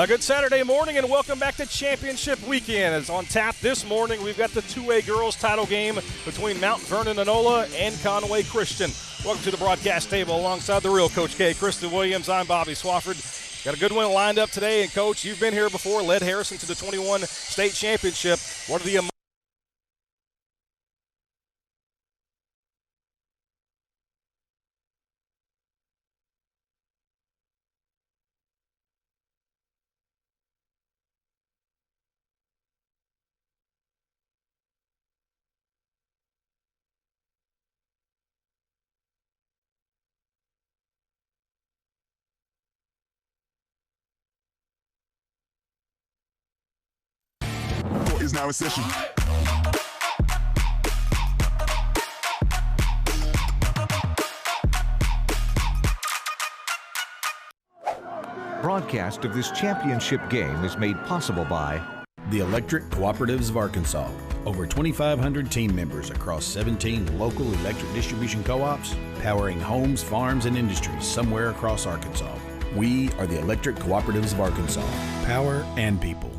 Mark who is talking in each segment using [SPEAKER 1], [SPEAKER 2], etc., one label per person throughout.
[SPEAKER 1] A good Saturday morning and welcome back to Championship Weekend. As on tap this morning, we've got the 2A girls title game between Mount Vernon-Enola and Conway Christian. Welcome to the broadcast table alongside the real Coach K, Kristen Williams. I'm Bobby Swafford. Got a good one lined up today, and Coach, you've been here before, led Harrison to the 21 state championship. What are the
[SPEAKER 2] is now in session.
[SPEAKER 3] Broadcast of this championship game is made possible by
[SPEAKER 4] the Electric Cooperatives of Arkansas. Over 2,500 team members across 17 local electric distribution co-ops, powering homes, farms, and industries somewhere across Arkansas. We are the Electric Cooperatives of Arkansas. Power and people.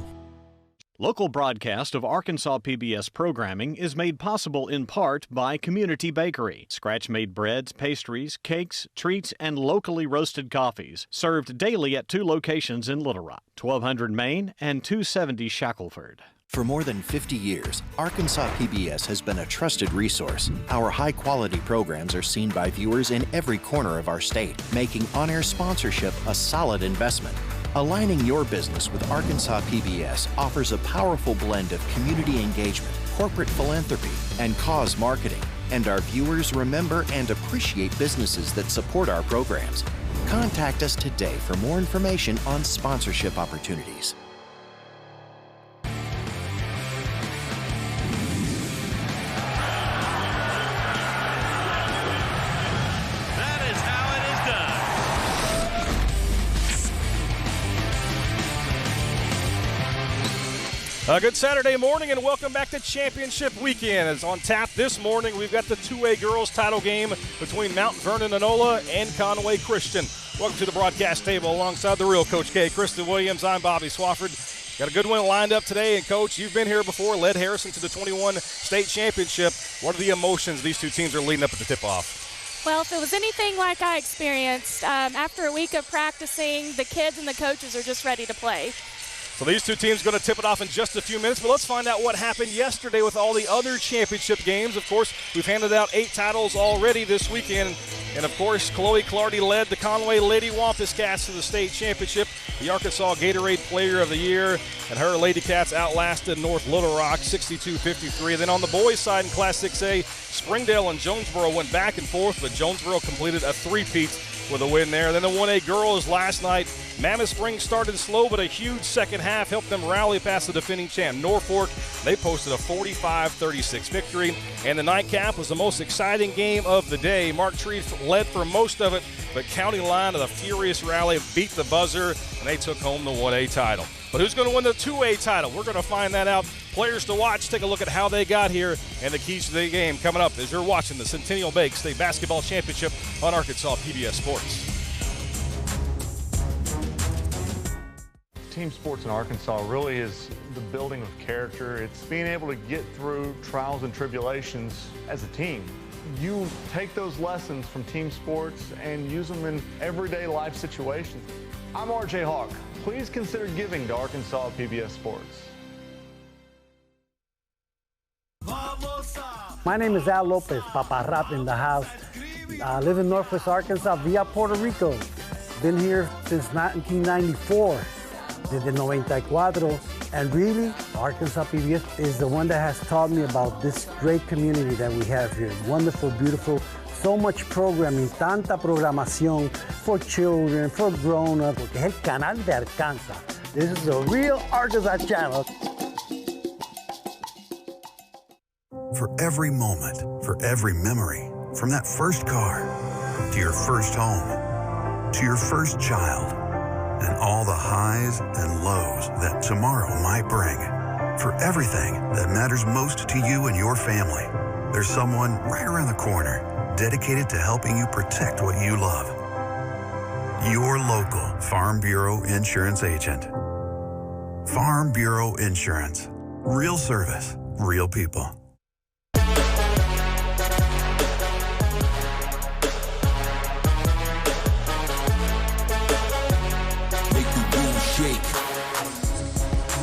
[SPEAKER 5] Local broadcast of Arkansas PBS programming is made possible in part by Community Bakery. Scratch-made breads, pastries, cakes, treats, and locally roasted coffees. Served daily at 2 locations in Little Rock, 1200 Main and 270 Shackelford.
[SPEAKER 6] For more than 50 years, Arkansas PBS has been a trusted resource. Our high-quality programs are seen by viewers in every corner of our state, making on-air sponsorship a solid investment. Aligning your business with Arkansas PBS offers a powerful blend of community engagement, corporate philanthropy, and cause marketing. And our viewers remember and appreciate businesses that support our programs. Contact us today for more information on sponsorship opportunities.
[SPEAKER 1] A good Saturday morning and welcome back to Championship Weekend. As on tap this morning, we've got the 2A girls title game between Mount Vernon-Enola and Conway Christian. Welcome to the broadcast table alongside the real Coach K, Kristen Williams. I'm Bobby Swafford. Got a good one lined up today, and Coach, you've been here before, led Harrison to the 21 state championship. What are the emotions these two teams are leading up at the tip-off?
[SPEAKER 7] Well, if it was anything like I experienced, after a week of practicing, the kids and the coaches are just ready to play.
[SPEAKER 1] So these two teams going to tip it off in just a few minutes, but let's find out what happened yesterday with all the other championship games. Of course, we've handed out 8 titles already this weekend, and of course, Chloe Clardy led the Conway Lady Wampus Cats to the state championship, the Arkansas Gatorade Player of the Year, and her Lady Cats outlasted North Little Rock 62-53. Then on the boys' side in Class 6A, Springdale and Jonesboro went back and forth, but Jonesboro completed a three-peat with a win there. Then the 1A girls last night, Mammoth Springs started slow, but a huge second half helped them rally past the defending champ Norfolk. They posted a 45-36 victory. And the nightcap was the most exciting game of the day. Mark Tree led for most of it, but County Line of the furious rally beat the buzzer, and they took home the 1A title. But who's going to win the 2A title? We're going to find that out. Players to watch, take a look at how they got here and the keys to the game coming up as you're watching the Centennial Bank State Basketball Championship on Arkansas PBS Sports.
[SPEAKER 8] Team sports in Arkansas really is the building of character. It's being able to get through trials and tribulations as a team. You take those lessons from team sports and use them in everyday life situations. I'm RJ Hawk. Please consider giving to Arkansas PBS Sports.
[SPEAKER 9] My name is Al Lopez, Papa Rap in the house. I live in Northwest Arkansas via Puerto Rico. Been here since 1994, desde 94. And really, Arkansas PBS is the one that has taught me about this great community that we have here. Wonderful, beautiful, so much programming, tanta programación for children, for grown-ups, porque es el canal de Arkansas. This is a real Arkansas channel.
[SPEAKER 10] For every moment, for every memory, from that first car, to your first home, to your first child, and all the highs and lows that tomorrow might bring. For everything that matters most to you and your family, there's someone right around the corner dedicated to helping you protect what you love. Your local Farm Bureau insurance agent. Farm Bureau Insurance. Real service, real people.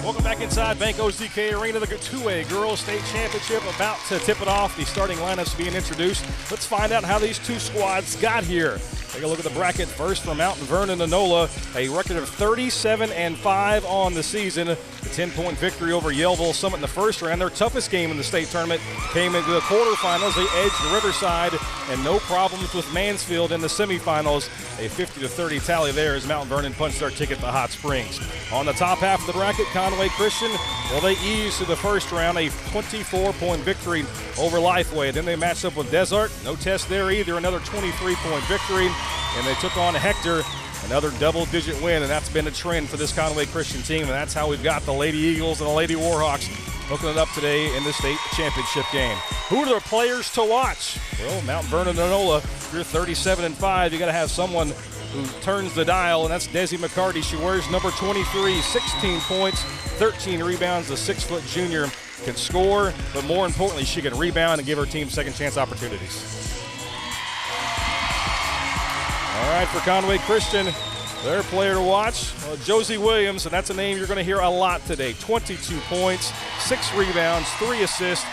[SPEAKER 1] Welcome back inside Banco's DK Arena, the 2A Girls State Championship about to tip it off. The starting lineups being introduced. Let's find out how these two squads got here. Take a look at the bracket first from Mount Vernon-Enola, a record of 37-5 on the season. The 10-point victory over Yellville Summit in the first round. Their toughest game in the state tournament came into the quarterfinals. They edged Riverside, and no problems with Mansfield in the semifinals. A 50-30 tally there as Mount Vernon punched their ticket to Hot Springs. On the top half of the bracket, Conway Christian, well, they eased to the first round, a 24-point victory over Lifeway. Then they matched up with Desert. No test there either, another 23-point victory. And they took on Hector, another double-digit win, and that's been a trend for this Conway Christian team, and that's how we've got the Lady Eagles and the Lady Warhawks hooking it up today in the state championship game. Who are the players to watch? Well, Mount Vernon-Enola, if you're 37-5, you got to have someone who turns the dial, and that's Desi McCarty. She wears number 23, 16 points, 13 rebounds. The 6-foot junior can score, but more importantly, she can rebound and give her team second-chance opportunities. All right, for Conway Christian, their player to watch, Josie Williams, and that's a name you're going to hear a lot today. 22 points, 6 rebounds, 3 assists.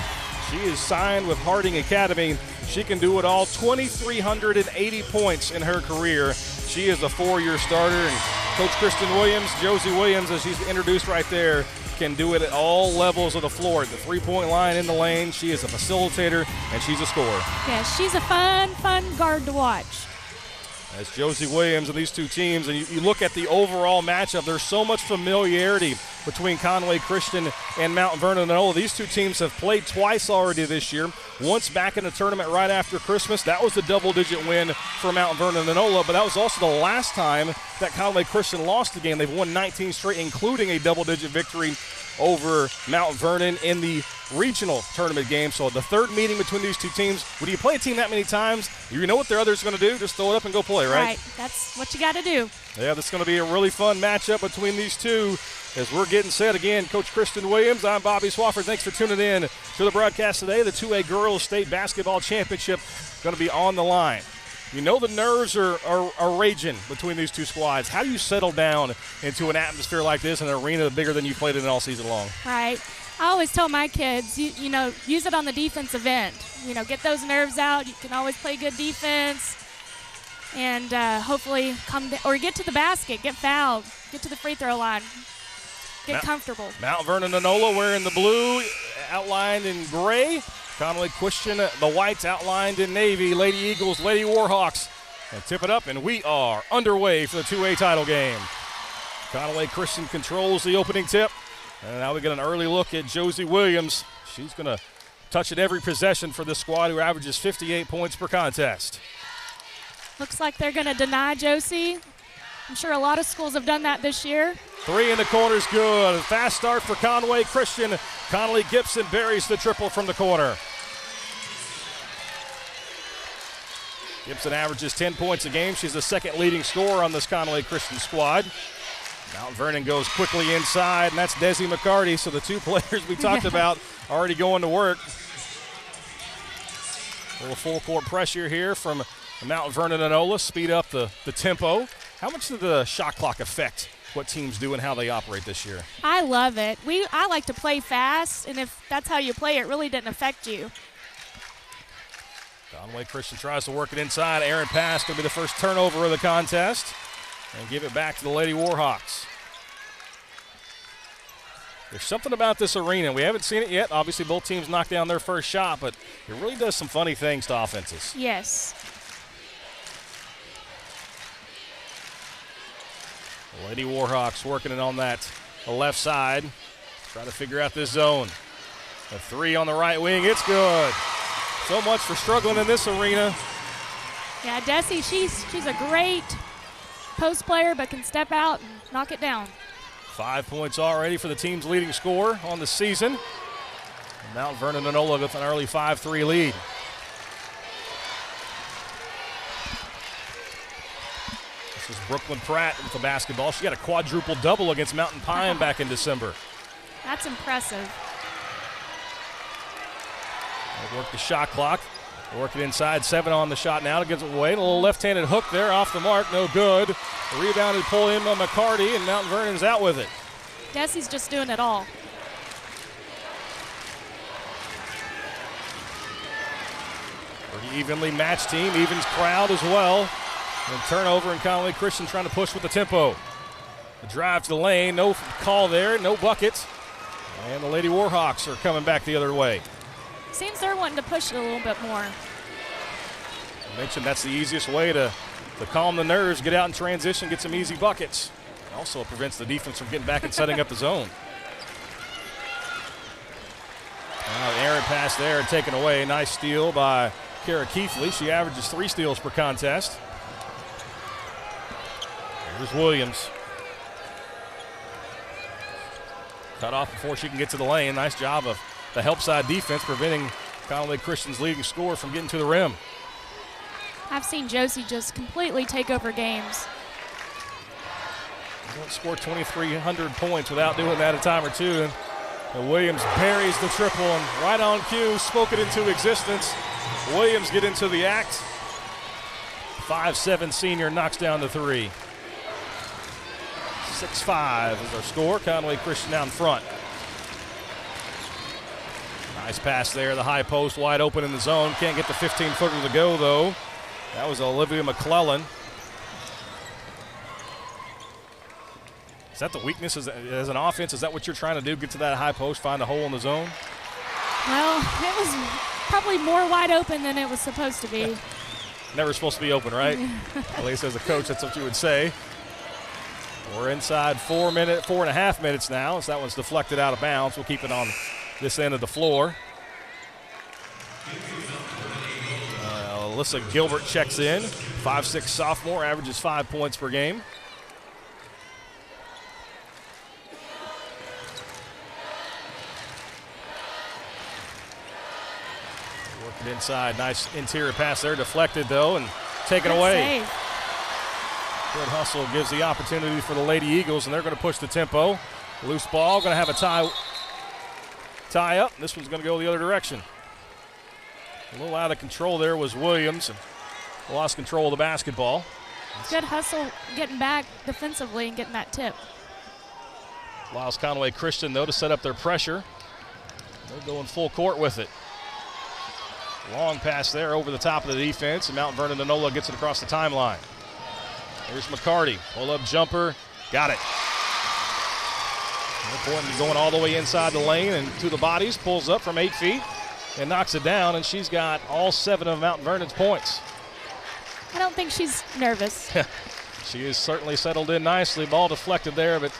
[SPEAKER 1] She is signed with Harding Academy. She can do it all. 2,380 points in her career. She is a 4-year starter, and Coach Kristen Williams, Josie Williams, as she's introduced right there, can do it at all levels of the floor. At the three-point line, in the lane, she is a facilitator, and she's a scorer.
[SPEAKER 7] Yeah, she's a fun guard to watch.
[SPEAKER 1] As Josie Williams and these two teams, and you look at the overall matchup, there's so much familiarity between Conway Christian and Mount Vernon-Enola. These two teams have played twice already this year. Once back in the tournament right after Christmas. That was the double-digit win for Mount Vernon-Enola, but that was also the last time that Conway Christian lost the game. They've won 19 straight, including a double-digit victory over Mount Vernon in the regional tournament game. So the third meeting between these two teams, when you play a team that many times, you know what their other's going to do. Just throw it up and go play, right?
[SPEAKER 7] Right. That's what you got to do.
[SPEAKER 1] Yeah, that's going to be a really fun matchup between these two as we're getting set. Again, Coach Kristen Williams, I'm Bobby Swafford. Thanks for tuning in to the broadcast today. The 2A Girls State Basketball Championship going to be on the line. You know the nerves are raging between these two squads. How do you settle down into an atmosphere like this in an arena bigger than you played in all season long?
[SPEAKER 7] Right. I always tell my kids, you know, use it on the defensive end. You know, get those nerves out. You can always play good defense and hopefully get to the basket, get fouled, get to the free throw line, get comfortable.
[SPEAKER 1] Mount Vernon-Enola wearing the blue, outlined in gray. Conway Christian, the whites outlined in navy. Lady Eagles, Lady Warhawks. And tip it up, and we are underway for the 2A title game. Conway Christian controls the opening tip. And now we get an early look at Josie Williams. She's going to touch it every possession for this squad, who averages 58 points per contest.
[SPEAKER 7] Looks like they're going to deny Josie. I'm sure a lot of schools have done that this year. 3
[SPEAKER 1] in the corner's good. Fast start for Conway Christian. Connolly Gibson buries the triple from the corner. Gibson averages 10 points a game. She's the second leading scorer on this Conway Christian squad. Mount Vernon goes quickly inside, and that's Desi McCarty. So the two players we talked about already going to work. A little full court pressure here from Mount Vernon-Enola. Speed up the tempo. How much did the shot clock affect what teams do and how they operate this year?
[SPEAKER 7] I love it. I like to play fast, and if that's how you play, it really didn't affect you.
[SPEAKER 1] Conway Christian tries to work it inside. Aaron pass going to be the first turnover of the contest. And give it back to the Lady Warhawks. There's something about this arena. We haven't seen it yet. Obviously, both teams knocked down their first shot, but it really does some funny things to offenses.
[SPEAKER 7] Yes.
[SPEAKER 1] The Lady Warhawks working it on that left side. Try to figure out this zone. A 3 on the right wing. It's good. So much for struggling in this arena.
[SPEAKER 7] Yeah, Desi, she's a great post player, but can step out and knock it down.
[SPEAKER 1] 5 points already for the team's leading scorer on the season. Mount Vernon-Enola with an early 5-3 lead. This is Brooklyn Pratt with the basketball. She got a quadruple double against Mountain Pine back in December.
[SPEAKER 7] That's impressive.
[SPEAKER 1] They'll work the shot clock. Working inside, 7 on the shot now to get it away. A little left-handed hook there off the mark, no good. The rebound and pull in by McCarty, and Mount Vernon's out with it.
[SPEAKER 7] Desi's just doing it all.
[SPEAKER 1] Pretty evenly matched team, evens crowd as well. And turnover, and Conway Christian trying to push with the tempo. The drive to the lane, no call there, no bucket. And the Lady Warhawks are coming back the other way.
[SPEAKER 7] Seems they're wanting to push it a little bit more.
[SPEAKER 1] I mentioned that's the easiest way to calm the nerves, get out in transition, get some easy buckets. Also, it prevents the defense from getting back and setting up the zone. Errant pass there and taken away. Nice steal by Kara Keithley. She averages 3 steals per contest. Here's Williams. Cut off before she can get to the lane. Nice job of the help side defense, preventing Conway Christian's leading scorer from getting to the rim.
[SPEAKER 7] I've seen Josie just completely take over games.
[SPEAKER 1] You don't score 2,300 points without doing that a time or two. And Williams buries the triple, and right on cue, spoke it into existence. Williams get into the act. 5'7" senior knocks down the 3. 6-5 is our score. Conway Christian down front. Nice pass there, the high post wide open in the zone. Can't get the 15-footer to go, though. That was Olivia McClellan. Is that the weakness as an offense? Is that what you're trying to do, get to that high post, find a hole in the zone?
[SPEAKER 7] Well, it was probably more wide open than it was supposed to be.
[SPEAKER 1] Never supposed to be open, right? At least as a coach, that's what you would say. We're inside 4.5 minutes now, as that one's deflected out of bounds. We'll keep it on this end of the floor. Alyssa Gilbert checks in. 5'6" sophomore, averages 5 points per game. Working inside, nice interior pass there, deflected though, and taken away.
[SPEAKER 7] Save.
[SPEAKER 1] Good hustle gives the opportunity for the Lady Eagles, and they're going to push the tempo. Loose ball, going to have a tie up. This one's going to go the other direction. A little out of control there was Williams, and lost control of the basketball.
[SPEAKER 7] Good hustle getting back defensively and getting that tip.
[SPEAKER 1] Allows Conway Christian, though, to set up their pressure. They're going full court with it. Long pass there over the top of the defense, and Mount Vernon-Enola gets it across the timeline. Here's McCarty, pull-up jumper, got it. No point in going all the way inside the lane and to the bodies, pulls up from 8 feet and knocks it down, and she's got all 7 of Mount Vernon's points.
[SPEAKER 7] I don't think she's nervous.
[SPEAKER 1] She is certainly settled in nicely. Ball deflected there, but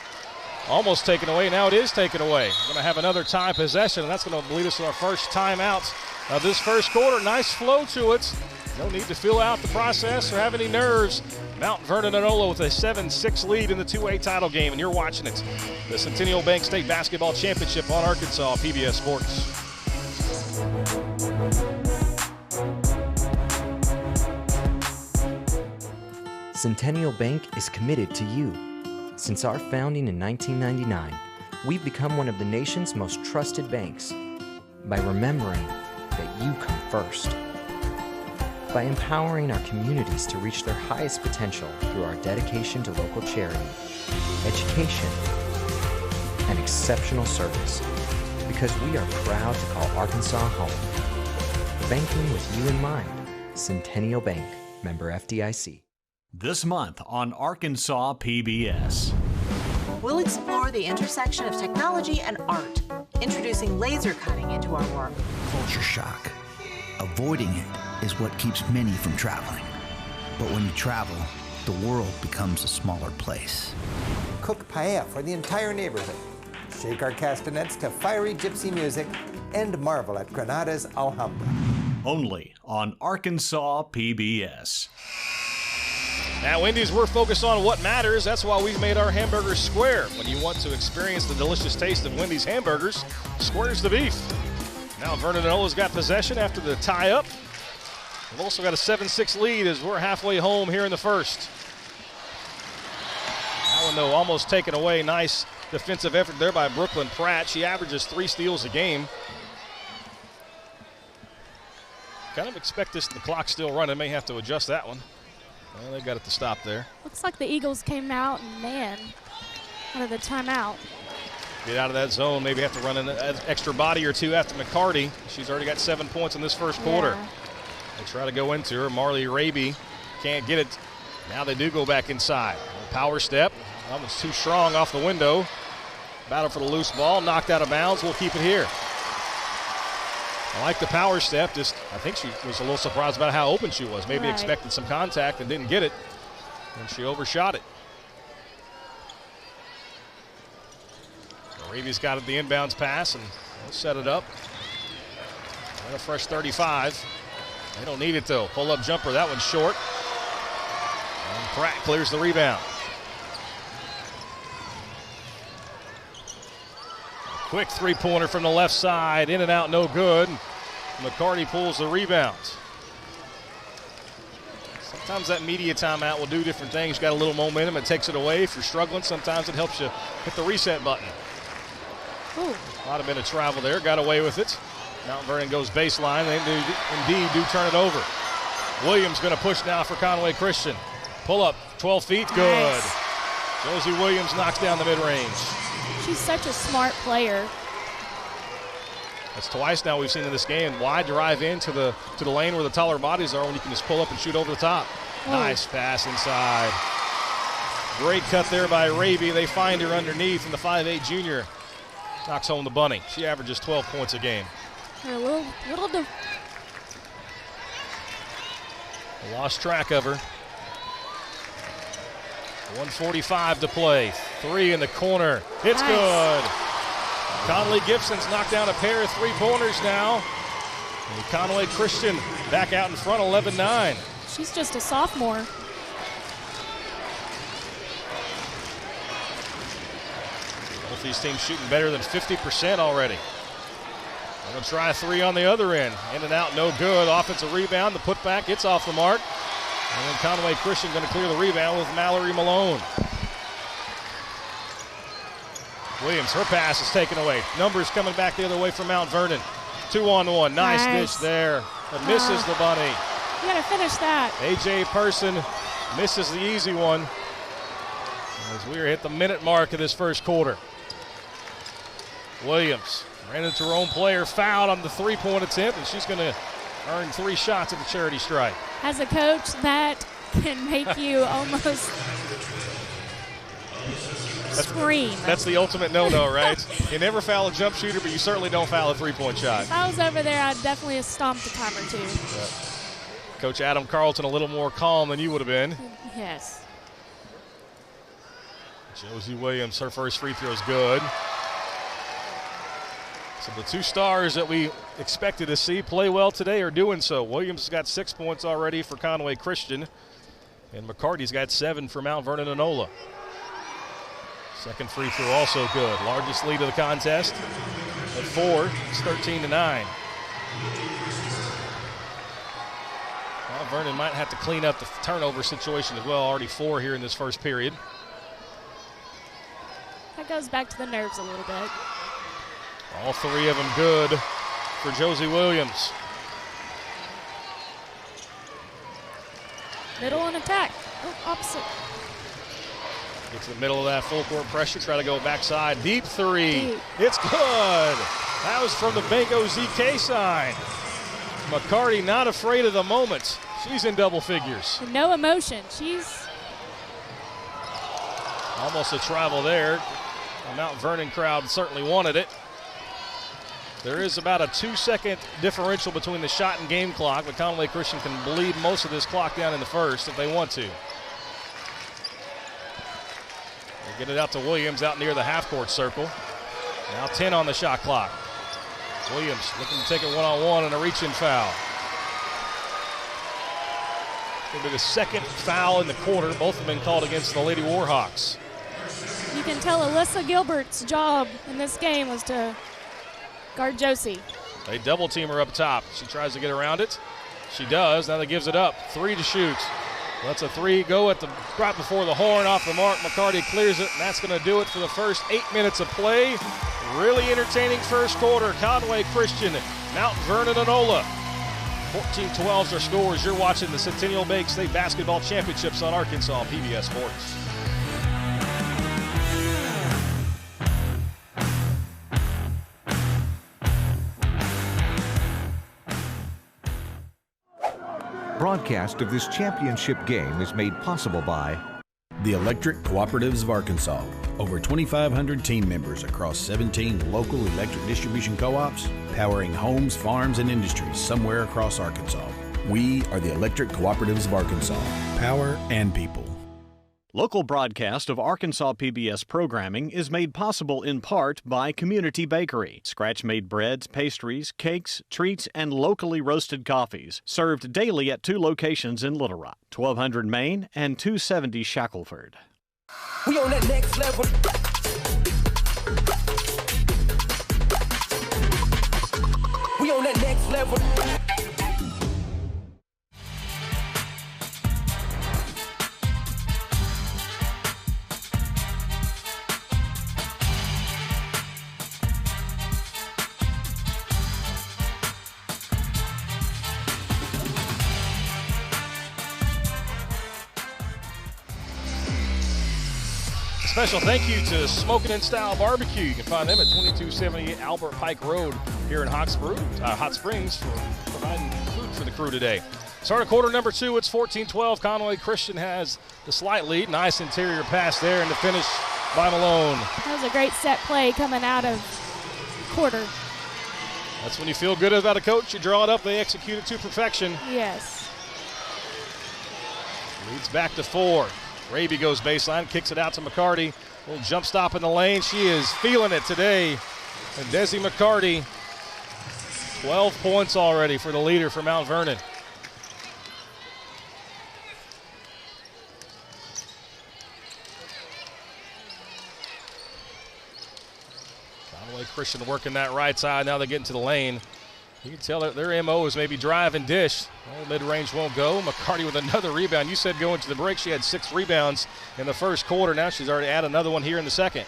[SPEAKER 1] almost taken away. Now it is taken away. We're going to have another tie possession, and that's going to lead us to our first timeout of this first quarter. Nice flow to it. No need to feel out the process or have any nerves. Mount Vernon-Enola with a 7-6 lead in the 2A title game, and you're watching it. The Centennial Bank State Basketball Championship on Arkansas PBS Sports.
[SPEAKER 11] Centennial Bank is committed to you. Since our founding in 1999, we've become one of the nation's most trusted banks by remembering that you come first. By empowering our communities to reach their highest potential through our dedication to local charity, education, and exceptional service. Because we are proud to call Arkansas home. Banking with you in mind. Centennial Bank, member FDIC.
[SPEAKER 5] This month on Arkansas PBS.
[SPEAKER 12] We'll explore the intersection of technology and art, introducing laser cutting into our work.
[SPEAKER 13] Culture shock. Avoiding it is what keeps many from traveling. But when you travel, the world becomes a smaller place.
[SPEAKER 14] Cook paella for the entire neighborhood. Shake our castanets to fiery gypsy music and marvel at Granada's Alhambra.
[SPEAKER 5] Only on Arkansas PBS.
[SPEAKER 1] At Wendy's, we're focused on what matters. That's why we've made our hamburgers square. When you want to experience the delicious taste of Wendy's hamburgers, square's the beef. Now Vernon-Enola's got possession after the tie-up. We've also got a 7-6 lead as we're halfway home here in the first. though, almost taken away. Nice defensive effort there by Brooklyn Pratt. She averages 3 steals a game. Kind of expect this, the clock still running. May have to adjust that one. Well, they got it to stop there.
[SPEAKER 7] Looks like the Eagles came out and, man, out of the timeout.
[SPEAKER 1] Get out of that zone. Maybe have to run an extra body or two after McCarty. She's already got 7 points in this first quarter. They try to go into her. Marley Raby can't get it. Now they do go back inside. Power step. Almost too strong off the window. Battle for the loose ball. Knocked out of bounds. We'll keep it here. I like the power step. Just, I think she was a little surprised about how open she was. Maybe expected some contact and didn't get it. And she overshot it. Raby's got the inbounds pass and they'll set it up. And a fresh 35. They don't need it though. Pull up jumper. That one's short. And Pratt clears the rebound. A quick 3-pointer from the left side. In and out, no good. McCarty pulls the rebound. Sometimes that media timeout will do different things. Got a little momentum. It takes it away. If you're struggling, sometimes it helps you hit the reset button.
[SPEAKER 7] Ooh.
[SPEAKER 1] Might have been a travel there. Got away with it. Mount Vernon goes baseline. They indeed do turn it over. Williams going to push now for Conway Christian. Pull up, 12 feet, good. Nice. Josie Williams knocks down the mid-range.
[SPEAKER 7] She's such a smart player.
[SPEAKER 1] That's twice now we've seen in this game. Wide drive into the lane where the taller bodies are when you can just pull up and shoot over the top. Oh. Nice pass inside. Great cut there by Raby. They find her underneath, and the 5'8" junior knocks home the bunny. She averages 12 points a game. Lost track of her. 1:45 to play. 3 in the corner. It's nice. Good. Conley Gibson's knocked down a pair of 3-pointers now. And Conway Christian back out in front, 11-9.
[SPEAKER 7] She's just a sophomore.
[SPEAKER 1] Both these teams shooting better than 50% already. Going to try a 3 on the other end. In and out, no good. Offensive rebound. The putback gets off the mark. And then Conway Christian going to clear the rebound with Mallory Malone. Williams, her pass is taken away. Numbers coming back the other way from Mount Vernon. 2-on-1. Nice dish there. It misses the bunny.
[SPEAKER 7] You got to finish that.
[SPEAKER 1] A.J. Person misses the easy one. As we are at the minute mark of this first quarter. Williams ran into her own player, fouled on the 3-point attempt, and she's going to earn 3 shots at the charity stripe.
[SPEAKER 7] As a coach, that can make you almost scream.
[SPEAKER 1] That's the ultimate no-no, right? You never foul a jump shooter, but you certainly don't foul a 3-point shot.
[SPEAKER 7] If I was over there, I'd definitely have stomped a time or 2.
[SPEAKER 1] Yeah. Coach Adam Carlton a little more calm than you would have been.
[SPEAKER 7] Yes.
[SPEAKER 1] Josie Williams, her first free throw is good. So the 2 stars that we expected to see play well today are doing so. Williams has got 6 points already for Conway Christian, and McCarty's got 7 for Mount Vernon-Enola. Second free throw also good. Largest lead of the contest at 4. It's 13-9. Mount Vernon might have to clean up the turnover situation as well. Already 4 here in this first period.
[SPEAKER 7] That goes back to the nerves a little bit.
[SPEAKER 1] All 3 of them good for Josie Williams.
[SPEAKER 7] Middle and attack. Oh, opposite.
[SPEAKER 1] Get to the middle of that full court pressure. Try to go backside. Deep 3. It's good. That was from the Banco ZK sign. McCarty not afraid of the moment. She's in double figures.
[SPEAKER 7] No emotion. She's
[SPEAKER 1] almost a travel there. The Mount Vernon crowd certainly wanted it. There is about a 2-second differential between the shot and game clock, but Conway Christian can bleed most of this clock down in the first if they want to. They get it out to Williams out near the half-court circle. Now 10 on the shot clock. Williams looking to take it one-on-one and a reach-in foul. It'll be the second foul in the quarter. Both have been called against the Lady Warhawks.
[SPEAKER 7] You can tell Alyssa Gilbert's job in this game was to guard Josie.
[SPEAKER 1] They double team her up top. She tries to get around it. She does. Now that gives it up. 3 to shoot. Lets a three go at the right before the horn, off the mark. McCarty clears it, and that's going to do it for the first 8 minutes of play. Really entertaining first quarter. Conway Christian, Mount Vernon-Enola. 14-12 are scores. You're watching the Centennial Bank State Basketball Championships on Arkansas PBS Sports.
[SPEAKER 3] Broadcast of this championship game is made possible by
[SPEAKER 4] the Electric Cooperatives of Arkansas. Over 2,500 team members across 17 local electric distribution co-ops, powering homes, farms, and industries somewhere across Arkansas. We are the Electric Cooperatives of Arkansas. Power and people.
[SPEAKER 5] Local broadcast of Arkansas PBS programming is made possible in part by Community Bakery. Scratch-made breads, pastries, cakes, treats, and locally roasted coffees. Served daily at 2 locations in Little Rock, 1200 Main and 270 Shackelford.
[SPEAKER 15] We on that next level. We on that next level.
[SPEAKER 1] Special thank you to Smokin' in Style Barbecue. You can find them at 2278 Albert Pike Road here in Hot Springs for providing food for the crew today. Start of quarter number 2, it's 14-12. Conway Christian has the slight lead. Nice interior pass there, and the finish by Malone.
[SPEAKER 7] That was a great set play coming out of quarter.
[SPEAKER 1] That's when you feel good about a coach. You draw it up, they execute it to perfection.
[SPEAKER 7] Yes.
[SPEAKER 1] Leads back to 4. Raby goes baseline, kicks it out to McCarty. Little jump stop in the lane. She is feeling it today. And Desi McCarty, 12 points already for the leader for Mount Vernon. Conway Christian working that right side. Now they're getting to the lane. You can tell that their MO is maybe drive and dish. Well, mid-range won't go. McCarty with another rebound. You said going to the break she had 6 rebounds in the first quarter. Now she's already added another one here in the second.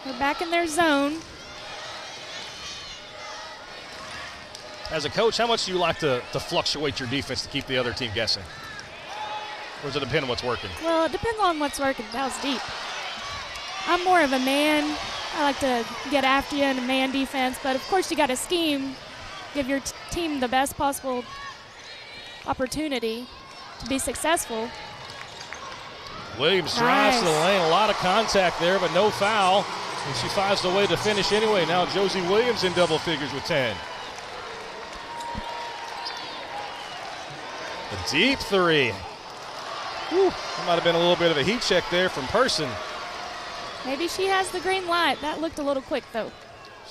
[SPEAKER 7] They're back in their zone.
[SPEAKER 1] As a coach, how much do you like to fluctuate your defense to keep the other team guessing? Or does it depend on what's working?
[SPEAKER 7] Well, it depends on what's working. That was deep. I'm more of a man. I like to get after you in a man defense, but of course you got to scheme, give your team the best possible opportunity to be successful.
[SPEAKER 1] Williams drives to the lane, a lot of contact there, but no foul, and she finds the way to finish anyway. Now Josie Williams in double figures with 10. A deep 3. Whew, that might have been a little bit of a heat check there from Person.
[SPEAKER 7] Maybe she has the green light. That looked a little quick, though.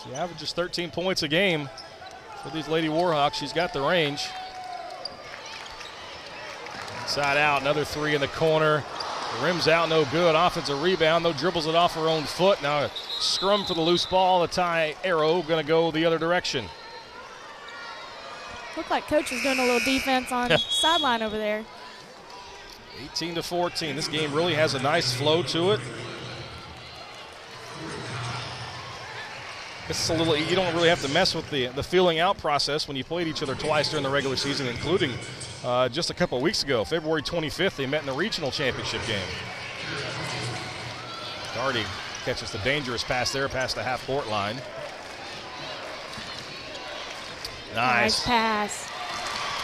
[SPEAKER 1] She averages 13 points a game for these Lady Warhawks. She's got the range. Inside out, another 3 in the corner. The rim's out, no good. Offensive rebound, though, dribbles it off her own foot. Now a scrum for the loose ball. The tie arrow going to go the other direction.
[SPEAKER 7] Looked like Coach was doing a little defense on sideline over there.
[SPEAKER 1] 18-14. This game really has a nice flow to it. It's a little, you don't really have to mess with the feeling out process when you played each other twice during the regular season, including just a couple of weeks ago. February 25th, they met in the regional championship game. Darty catches the dangerous pass there past the half-court line. Nice
[SPEAKER 7] pass.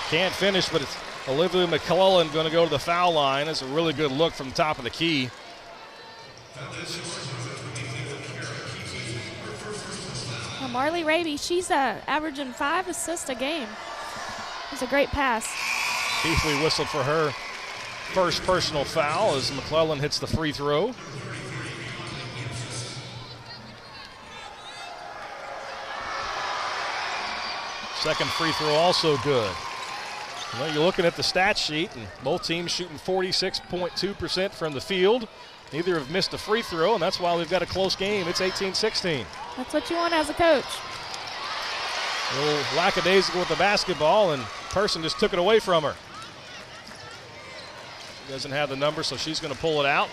[SPEAKER 1] Can't finish, but it's Olivia McClellan going to go to the foul line. That's a really good look from the top of the key.
[SPEAKER 7] Now Marley Raby, she's averaging 5 assists a game. It's a great pass.
[SPEAKER 1] Keithley whistled for her first personal foul as McClellan hits the free throw. Second free throw also good. Well, you're looking at the stat sheet, and both teams shooting 46.2% from the field. Neither have missed a free throw, and that's why we've got a close game. It's 18-16.
[SPEAKER 7] That's what you want as a coach.
[SPEAKER 1] A little lackadaisical with the basketball, and Person just took it away from her. She doesn't have the number, so she's going to pull it out.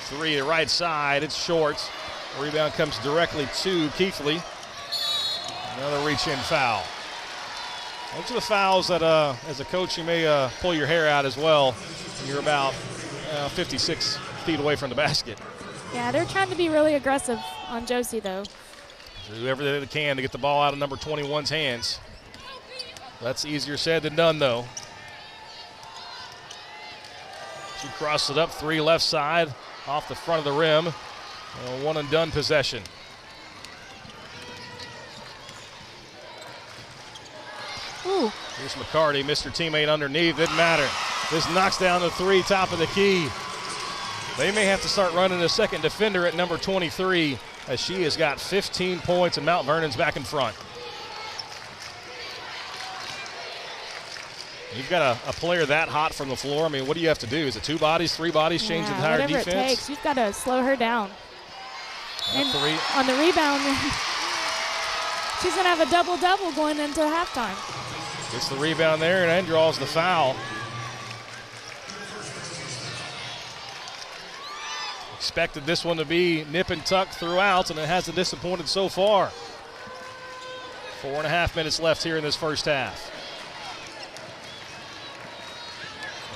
[SPEAKER 1] 3 to right side. It's short. Rebound comes directly to Keithley. Another reach-in foul. Those are the fouls that, as a coach, you may pull your hair out as well when you're about 56 feet away from the basket.
[SPEAKER 7] Yeah, they're trying to be really aggressive on Josie, though.
[SPEAKER 1] Do everything they can to get the ball out of number 21's hands. That's easier said than done, though. She crosses it up, 3 left side, off the front of the rim. A one-and-done possession.
[SPEAKER 7] Ooh.
[SPEAKER 1] Here's McCarty, missed her teammate underneath, didn't matter. This knocks down the 3, top of the key. They may have to start running a second defender at number 23, as she has got 15 points and Mount Vernon's back in front. You've got a player that hot from the floor. I mean, what do you have to do? Is it 2 bodies, 3 bodies, change the entire defense?
[SPEAKER 7] Whatever it takes. You've got to slow her down. And
[SPEAKER 1] 3.
[SPEAKER 7] On the rebound, she's going to have a double-double going into halftime.
[SPEAKER 1] Gets the rebound there and then draws the foul. Expected this one to be nip and tuck throughout, and it hasn't disappointed so far. 4.5 minutes left here in this first half.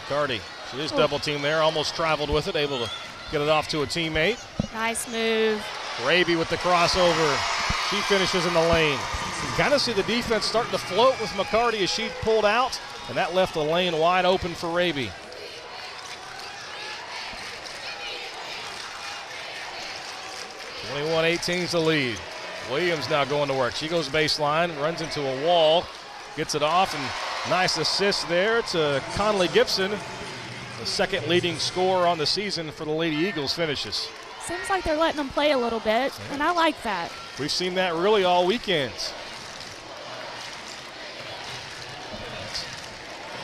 [SPEAKER 1] McCarty, she is double teamed there, almost traveled with it, able to get it off to a teammate.
[SPEAKER 7] Nice move.
[SPEAKER 1] Raby with the crossover. She finishes in the lane. You can kind of see the defense starting to float with McCarty as she pulled out, and that left the lane wide open for Raby. (21-18 is the lead. Williams now going to work. She goes baseline, runs into a wall, gets it off, and nice assist there to Conley Gibson. The second leading scorer on the season for the Lady Eagles finishes.
[SPEAKER 7] Seems like they're letting them play a little bit, and I like that.
[SPEAKER 1] We've seen that really all weekends.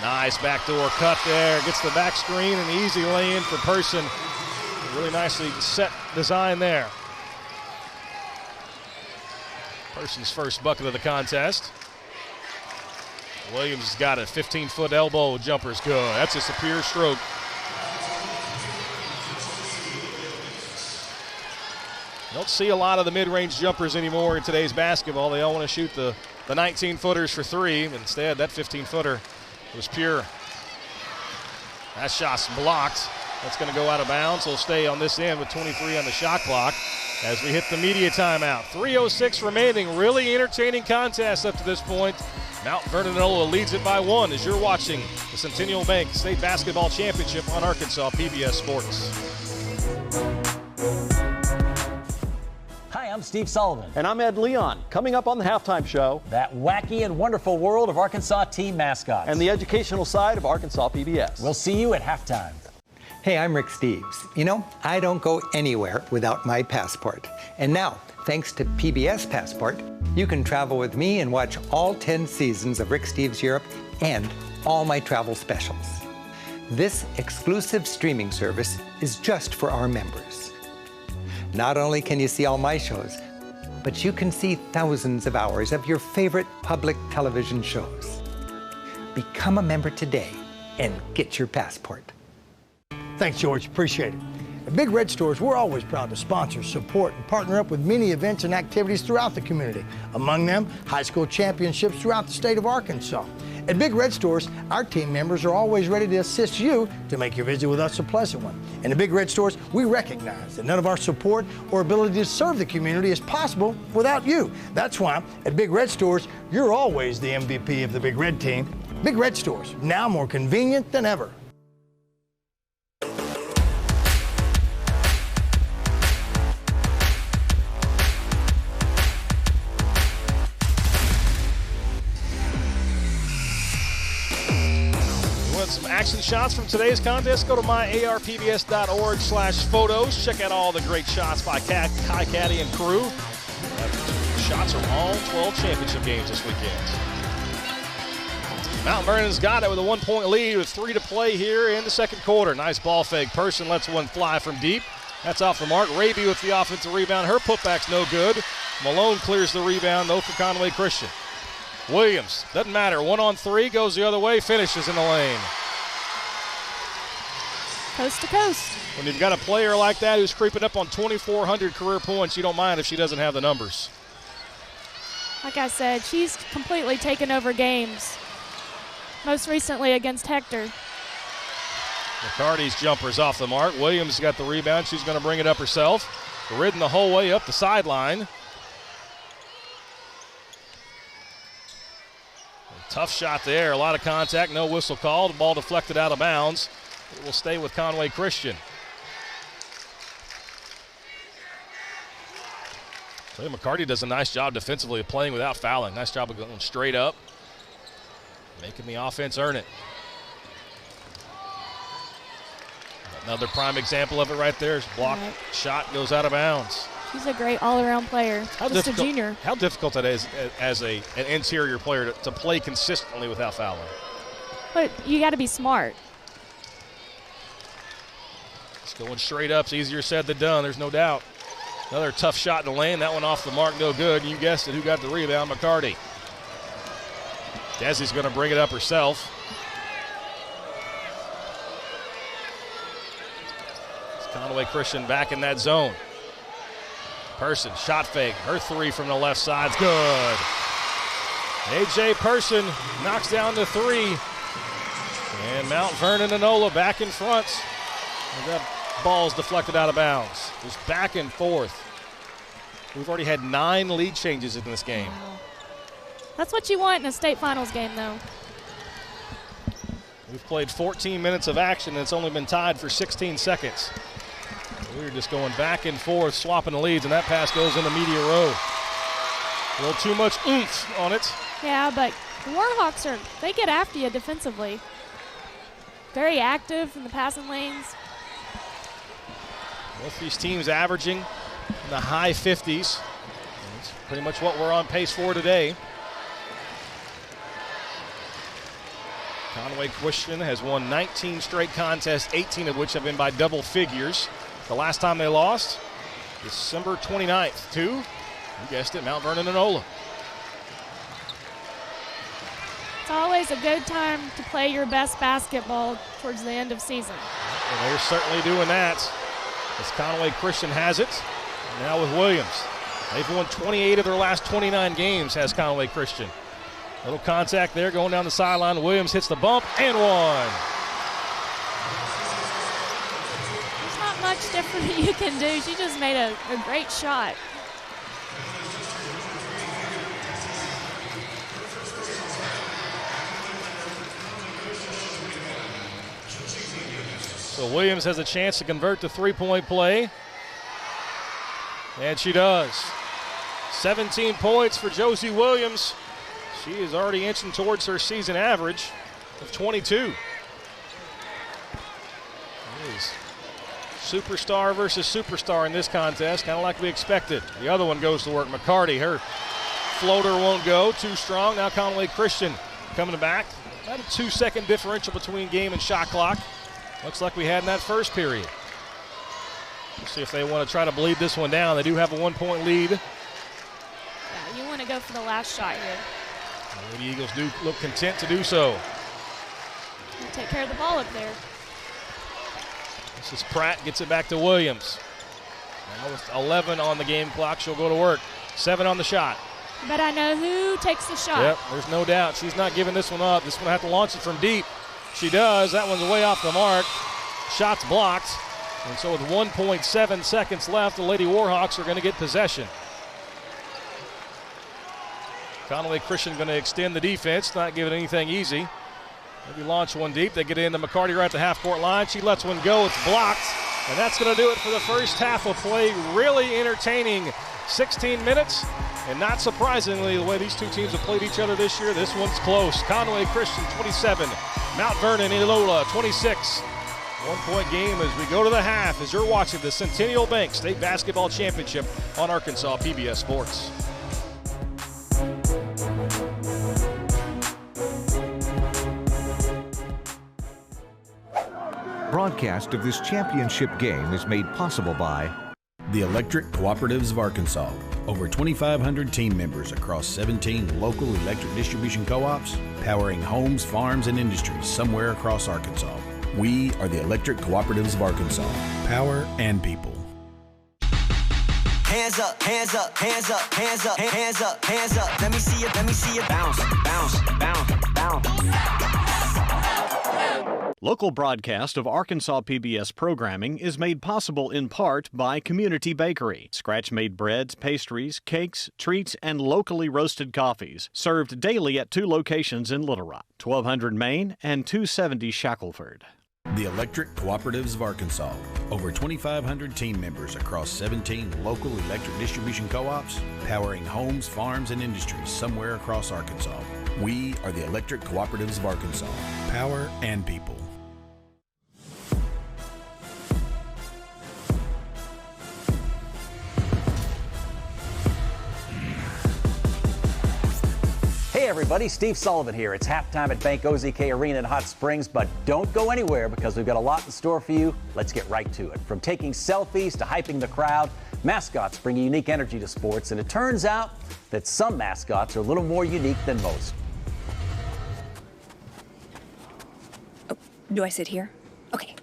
[SPEAKER 1] Nice backdoor cut there. Gets the back screen and easy lay-in for Person. Really nicely set design there. Person's first bucket of the contest. Williams has got a 15-foot elbow. Jumper's good. That's just a pure stroke. Don't see a lot of the mid-range jumpers anymore in today's basketball. They all want to shoot the 19-footers for 3. Instead, that 15-footer was pure. That shot's blocked. That's going to go out of bounds. He'll stay on this end with 23 on the shot clock as we hit the media timeout. 3:06 remaining. Really entertaining contest up to this point. Mount Vernon-Enola leads it by 1 as you're watching the Centennial Bank State Basketball Championship on Arkansas PBS Sports.
[SPEAKER 16] Hi, I'm Steve Sullivan.
[SPEAKER 17] And I'm Ed Leon. Coming up on the halftime show,
[SPEAKER 16] that wacky and wonderful world of Arkansas team mascots.
[SPEAKER 17] And the educational side of Arkansas PBS.
[SPEAKER 16] We'll see you at halftime.
[SPEAKER 14] Hey, I'm Rick Steves. You know, I don't go anywhere without my passport. And now, thanks to PBS Passport, you can travel with me and watch all 10 seasons of Rick Steves Europe and all my travel specials. This exclusive streaming service is just for our members. Not only can you see all my shows, but you can see thousands of hours of your favorite public television shows. Become a member today and get your passport.
[SPEAKER 18] Thanks, George. Appreciate it. At Big Red Stores, we're always proud to sponsor, support, and partner up with many events and activities throughout the community. Among them, high school championships throughout the state of Arkansas. At Big Red Stores, our team members are always ready to assist you to make your visit with us a pleasant one. And at Big Red Stores, we recognize that none of our support or ability to serve the community is possible without you. That's why at Big Red Stores, you're always the MVP of the Big Red team. Big Red Stores, now more convenient than ever.
[SPEAKER 1] Some action shots from today's contest. Go to myarpbs.org/photos. Check out all the great shots by Kai Caddy and crew. Shots from all 12 championship games this weekend. Mount Vernon's got it with a 1-point lead with 3 to play here in the second quarter. Nice ball fake. Person lets one fly from deep. That's off the mark. Raby with the offensive rebound. Her putback's no good. Malone clears the rebound, though, for Conway Christian. Williams, doesn't matter. 1-on-3, goes the other way, finishes in the lane.
[SPEAKER 7] Coast to coast.
[SPEAKER 1] When you've got a player like that who's creeping up on 2,400 career points, you don't mind if she doesn't have the numbers.
[SPEAKER 7] Like I said, she's completely taken over games. Most recently against Hector.
[SPEAKER 1] McCarty's jumper's off the mark. Williams got the rebound. She's going to bring it up herself. Ridden the whole way up the sideline. Tough shot there. A lot of contact. No whistle called. The ball deflected out of bounds. It will stay with Conway Christian. Clay McCarty does a nice job defensively of playing without fouling. Nice job of going straight up, making the offense earn it. Another prime example of it right there. Block shot goes out of bounds.
[SPEAKER 7] She's a great all-around player. Just a junior.
[SPEAKER 1] How difficult that is as an interior player to play consistently without fouling.
[SPEAKER 7] But you got to be smart.
[SPEAKER 1] It's going straight up. It's easier said than done. There's no doubt. Another tough shot in the lane. That one off the mark, no good. You guessed it. Who got the rebound? McCarty. Desi's going to bring it up herself. It's Conway Christian back in that zone. Person, shot fake. Her three from the left side's good. A.J. Person knocks down the three. And Mount Vernon-Enola back in front. And that ball's deflected out of bounds. Just back and forth. We've already had 9 lead changes in this game.
[SPEAKER 7] Wow. That's what you want in a state finals game, though.
[SPEAKER 1] We've played 14 minutes of action, and it's only been tied for 16 seconds. We're just going back and forth, swapping the leads, and that pass goes into media row. A little too much oomph on it.
[SPEAKER 7] Yeah, but the Warhawks they get after you defensively. Very active in the passing lanes.
[SPEAKER 1] Both these teams averaging in the high 50s. That's pretty much what we're on pace for today. Conway Christian has won 19 straight contests, 18 of which have been by double figures. The last time they lost, December 29th, to, you guessed it, Mount Vernon-Enola.
[SPEAKER 7] It's always a good time to play your best basketball towards the end of season.
[SPEAKER 1] And they're certainly doing that, as Conway Christian has it. Now with Williams. They've won 28 of their last 29 games, has Conway Christian. Little contact there going down the sideline. Williams hits the bump and one.
[SPEAKER 7] There's not much different you can do. She just made a great shot.
[SPEAKER 1] So Williams has a chance to convert the three-point play. And she does. 17 points for Josie Williams. She is already inching towards her season average of 22. It is superstar versus superstar in this contest, kind of like we expected. The other one goes to work. McCarty, her floater won't go, too strong. Now Conway Christian coming back. About a 2-second differential between game and shot clock. Looks like we had in that first period. We'll see if they want to try to bleed this one down. They do have a 1-point lead.
[SPEAKER 7] Yeah, you want to go for the last shot here.
[SPEAKER 1] The Lady Eagles do look content to do so.
[SPEAKER 7] Take care of the ball up there.
[SPEAKER 1] This is Pratt, gets it back to Williams. Now with 11 on the game clock, she'll go to work. 7 on the shot.
[SPEAKER 7] But I know who takes the shot.
[SPEAKER 1] Yep, there's no doubt. She's not giving this one up. This one will have to launch it from deep. She does. That one's way off the mark. Shot's blocked. And so with 1.7 seconds left, the Lady Warhawks are going to get possession. Conway Christian going to extend the defense, not give it anything easy. Maybe launch one deep. They get it into McCarty right at the half-court line. She lets one go. It's blocked. And that's going to do it for the first half of play. Really entertaining 16 minutes. And not surprisingly, the way these two teams have played each other this year, this one's close. Conway Christian, 27. Mount Vernon-Enola, 26. 1-point game as we go to the half as you're watching the Centennial Bank State Basketball Championship on Arkansas PBS Sports.
[SPEAKER 3] Broadcast of this championship game is made possible by
[SPEAKER 4] the Electric Cooperatives of Arkansas, Over 2,500 team members across 17 local electric distribution co-ops, powering homes, farms, and industries somewhere across Arkansas. We are the Electric Cooperatives of Arkansas. Power and people.
[SPEAKER 15] Hands up, hands up, hands up, hands up, hands up, hands up. Let me see it bounce, bounce, bounce, bounce.
[SPEAKER 5] Local broadcast of Arkansas PBS programming is made possible in part by Community Bakery. Scratch-made breads, pastries, cakes, treats, and locally roasted coffees. Served daily at 2 locations in Little Rock, 1200 Main and 270 Shackelford.
[SPEAKER 4] The Electric Cooperatives of Arkansas. Over 2,500 team members across 17 local electric distribution co-ops, powering homes, farms, and industries somewhere across Arkansas. We are the Electric Cooperatives of Arkansas. Power and people.
[SPEAKER 16] Hey everybody, Steve Sullivan here. It's halftime at Bank OZK Arena in Hot Springs, but don't go anywhere because we've got a lot in store for you. Let's get right to it. From taking selfies to hyping the crowd, mascots bring a unique energy to sports, and it turns out that some mascots are a little more unique than most.
[SPEAKER 19] Oh, do I sit here? Okay.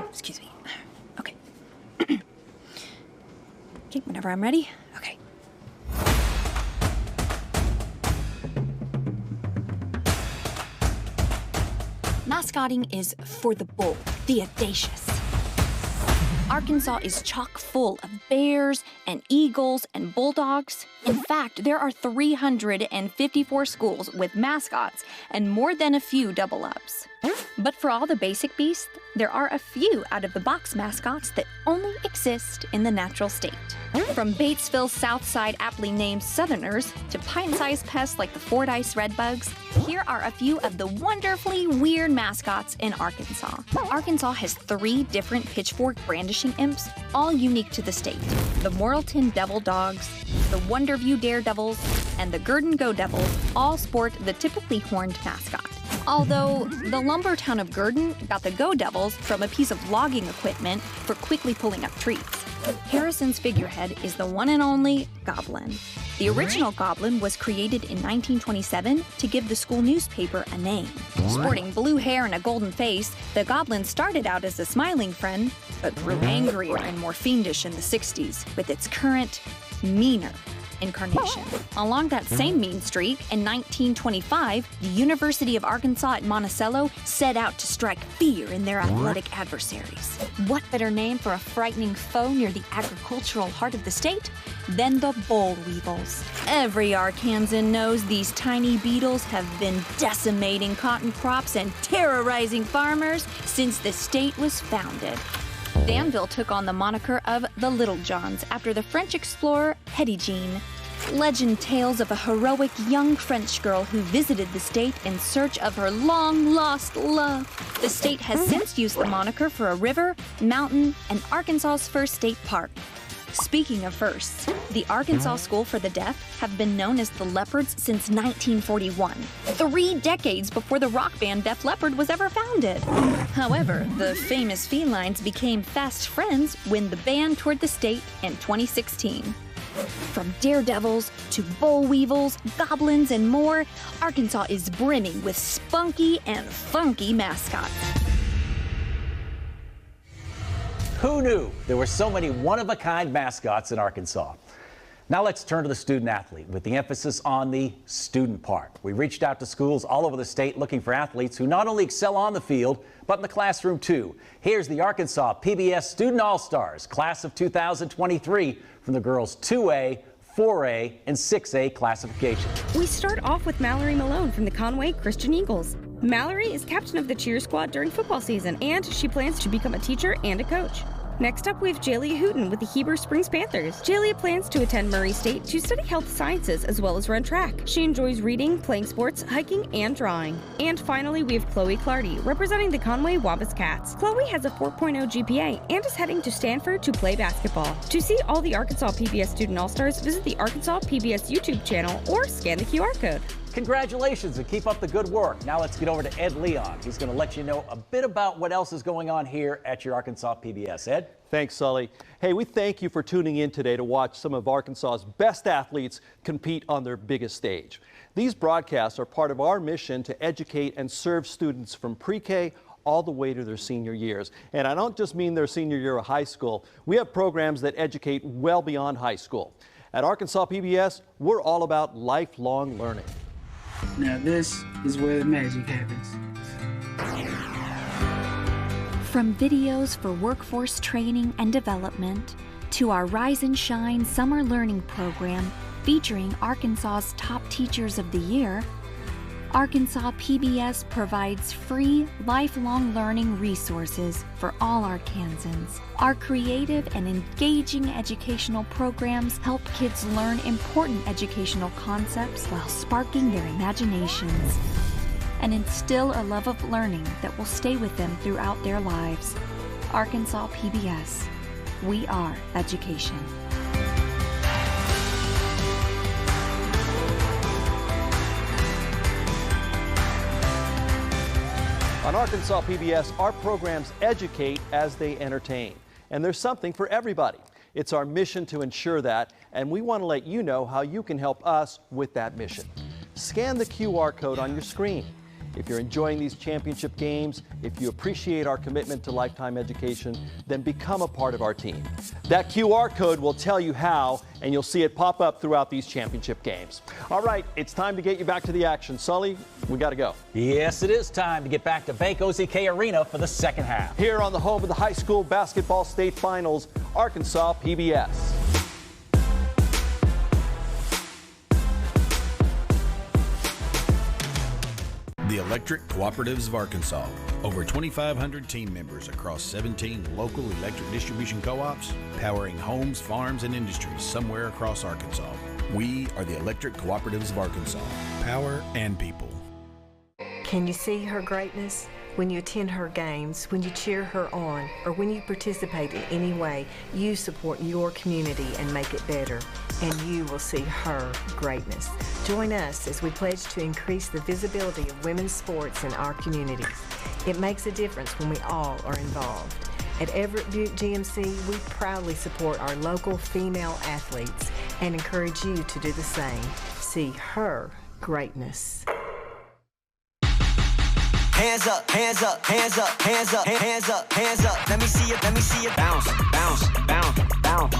[SPEAKER 19] Excuse me. Okay. Okay, whenever I'm ready. Okay. Mascotting is for the bold, the audacious. Arkansas is chock full of bears and eagles and bulldogs. In fact, there are 354 schools with mascots and more than a few double-ups. But for all the basic beasts, there are a few out-of-the-box mascots that only exist in the natural state. From Batesville's Southside aptly named Southerners to pint-sized pests like the Fordyce redbugs, here are a few of the wonderfully weird mascots in Arkansas. Arkansas has 3 different pitchfork brandishing imps, all unique to the state. The Morrilton Devil Dogs, the Wonderview Daredevils, and the Gurdon Go Devils all sport the typically horned mascot. Although the lumber town of Gurdon got the Go Devils from a piece of logging equipment for quickly pulling up trees. Harrison's figurehead is the one and only Goblin. The original Goblin was created in 1927 to give the school newspaper a name. Sporting blue hair and a golden face, the Goblin started out as a smiling friend, but grew angrier and more fiendish in the 60s with its current, meaner incarnation. Along that same mean streak, in 1925, the University of Arkansas at Monticello set out to strike fear in their athletic adversaries. What better name for a frightening foe near the agricultural heart of the state than the boll weevils? Every Arkansan knows these tiny beetles have been decimating cotton crops and terrorizing farmers since the state was founded. Danville took on the moniker of the Little Johns after the French explorer Pettigene. Legend tales of a heroic young French girl who visited the state in search of her long-lost love. The state has since used the moniker for a river, mountain, and Arkansas's first state park. Speaking of firsts, the Arkansas School for the Deaf have been known as the Leopards since 1941, 3 decades before the rock band Def Leppard was ever founded. However, the famous felines became fast friends when the band toured the state in 2016. From daredevils to boll weevils, goblins, and more, Arkansas is brimming with spunky and funky mascots.
[SPEAKER 16] Who knew there were so many one-of-a-kind mascots in Arkansas? Now let's turn to the student athlete with the emphasis on the student part. We reached out to schools all over the state looking for athletes who not only excel on the field, but in the classroom too. Here's the Arkansas PBS Student All-Stars, class of 2023 from the girls 2A, 4A, and 6A classification.
[SPEAKER 20] We start off with Mallory Malone from the Conway Christian Eagles. Mallory is captain of the cheer squad during football season, and she plans to become a teacher and a coach. Next up, we have Jalia Hooten with the Heber Springs Panthers. Jalia plans to attend Murray State to study health sciences as well as run track. She enjoys reading, playing sports, hiking, and drawing. And finally, we have Chloe Clardy, representing the Conway Wabash Cats. Chloe has a 4.0 GPA and is heading to Stanford to play basketball. To see all the Arkansas PBS Student All-Stars, visit the Arkansas PBS YouTube channel or scan the QR code.
[SPEAKER 16] Congratulations and keep up the good work. Now let's get over to Ed Leon. He's going to let you know a bit about what else is going on here at your Arkansas PBS. Ed?
[SPEAKER 17] Thanks, Sully. Hey, we thank you for tuning in today to watch some of Arkansas's best athletes compete on their biggest stage. These broadcasts are part of our mission to educate and serve students from pre-K all the way to their senior years. And I don't just mean their senior year of high school. We have programs that educate well beyond high school. At Arkansas PBS, we're all about lifelong learning.
[SPEAKER 21] Now this is where the magic happens.
[SPEAKER 19] From videos for workforce training and development to our Rise and Shine summer learning program featuring Arkansas's top teachers of the year, Arkansas PBS provides free lifelong learning resources for all Arkansans. Our creative and engaging educational programs help kids learn important educational concepts while sparking their imaginations and instill a love of learning that will stay with them throughout their lives. Arkansas PBS. We are education.
[SPEAKER 17] On Arkansas PBS, our programs educate as they entertain. And there's something for everybody. It's our mission to ensure that, and we want to let you know how you can help us with that mission. Scan the QR code on your screen. If you're enjoying these championship games, if you appreciate our commitment to lifetime education, then become a part of our team. That QR code will tell you how, and you'll see it pop up throughout these championship games. All right, it's time to get you back to the action. Sully, we got to go.
[SPEAKER 16] Yes, it is time to get back to Bank OZK Arena for the second half.
[SPEAKER 17] Here on the home of the high school basketball state finals, Arkansas PBS.
[SPEAKER 4] The Electric Cooperatives of Arkansas. Over 2,500 team members across 17 local electric distribution co-ops, powering homes, farms, and industries somewhere across Arkansas. We are the Electric Cooperatives of Arkansas. Power and people.
[SPEAKER 22] Can you see her greatness? When you attend her games, when you cheer her on, or when you participate in any way, you support your community and make it better, and you will see her greatness. Join us as we pledge to increase the visibility of women's sports in our communities. It makes a difference when we all are involved. At Everett Buick GMC, we proudly support our local female athletes and encourage you to do the same. See her greatness.
[SPEAKER 15] Hands up, hands up, hands up, hands up, hands up, hands up. Let me see it bounce, bounce, bounce, bounce.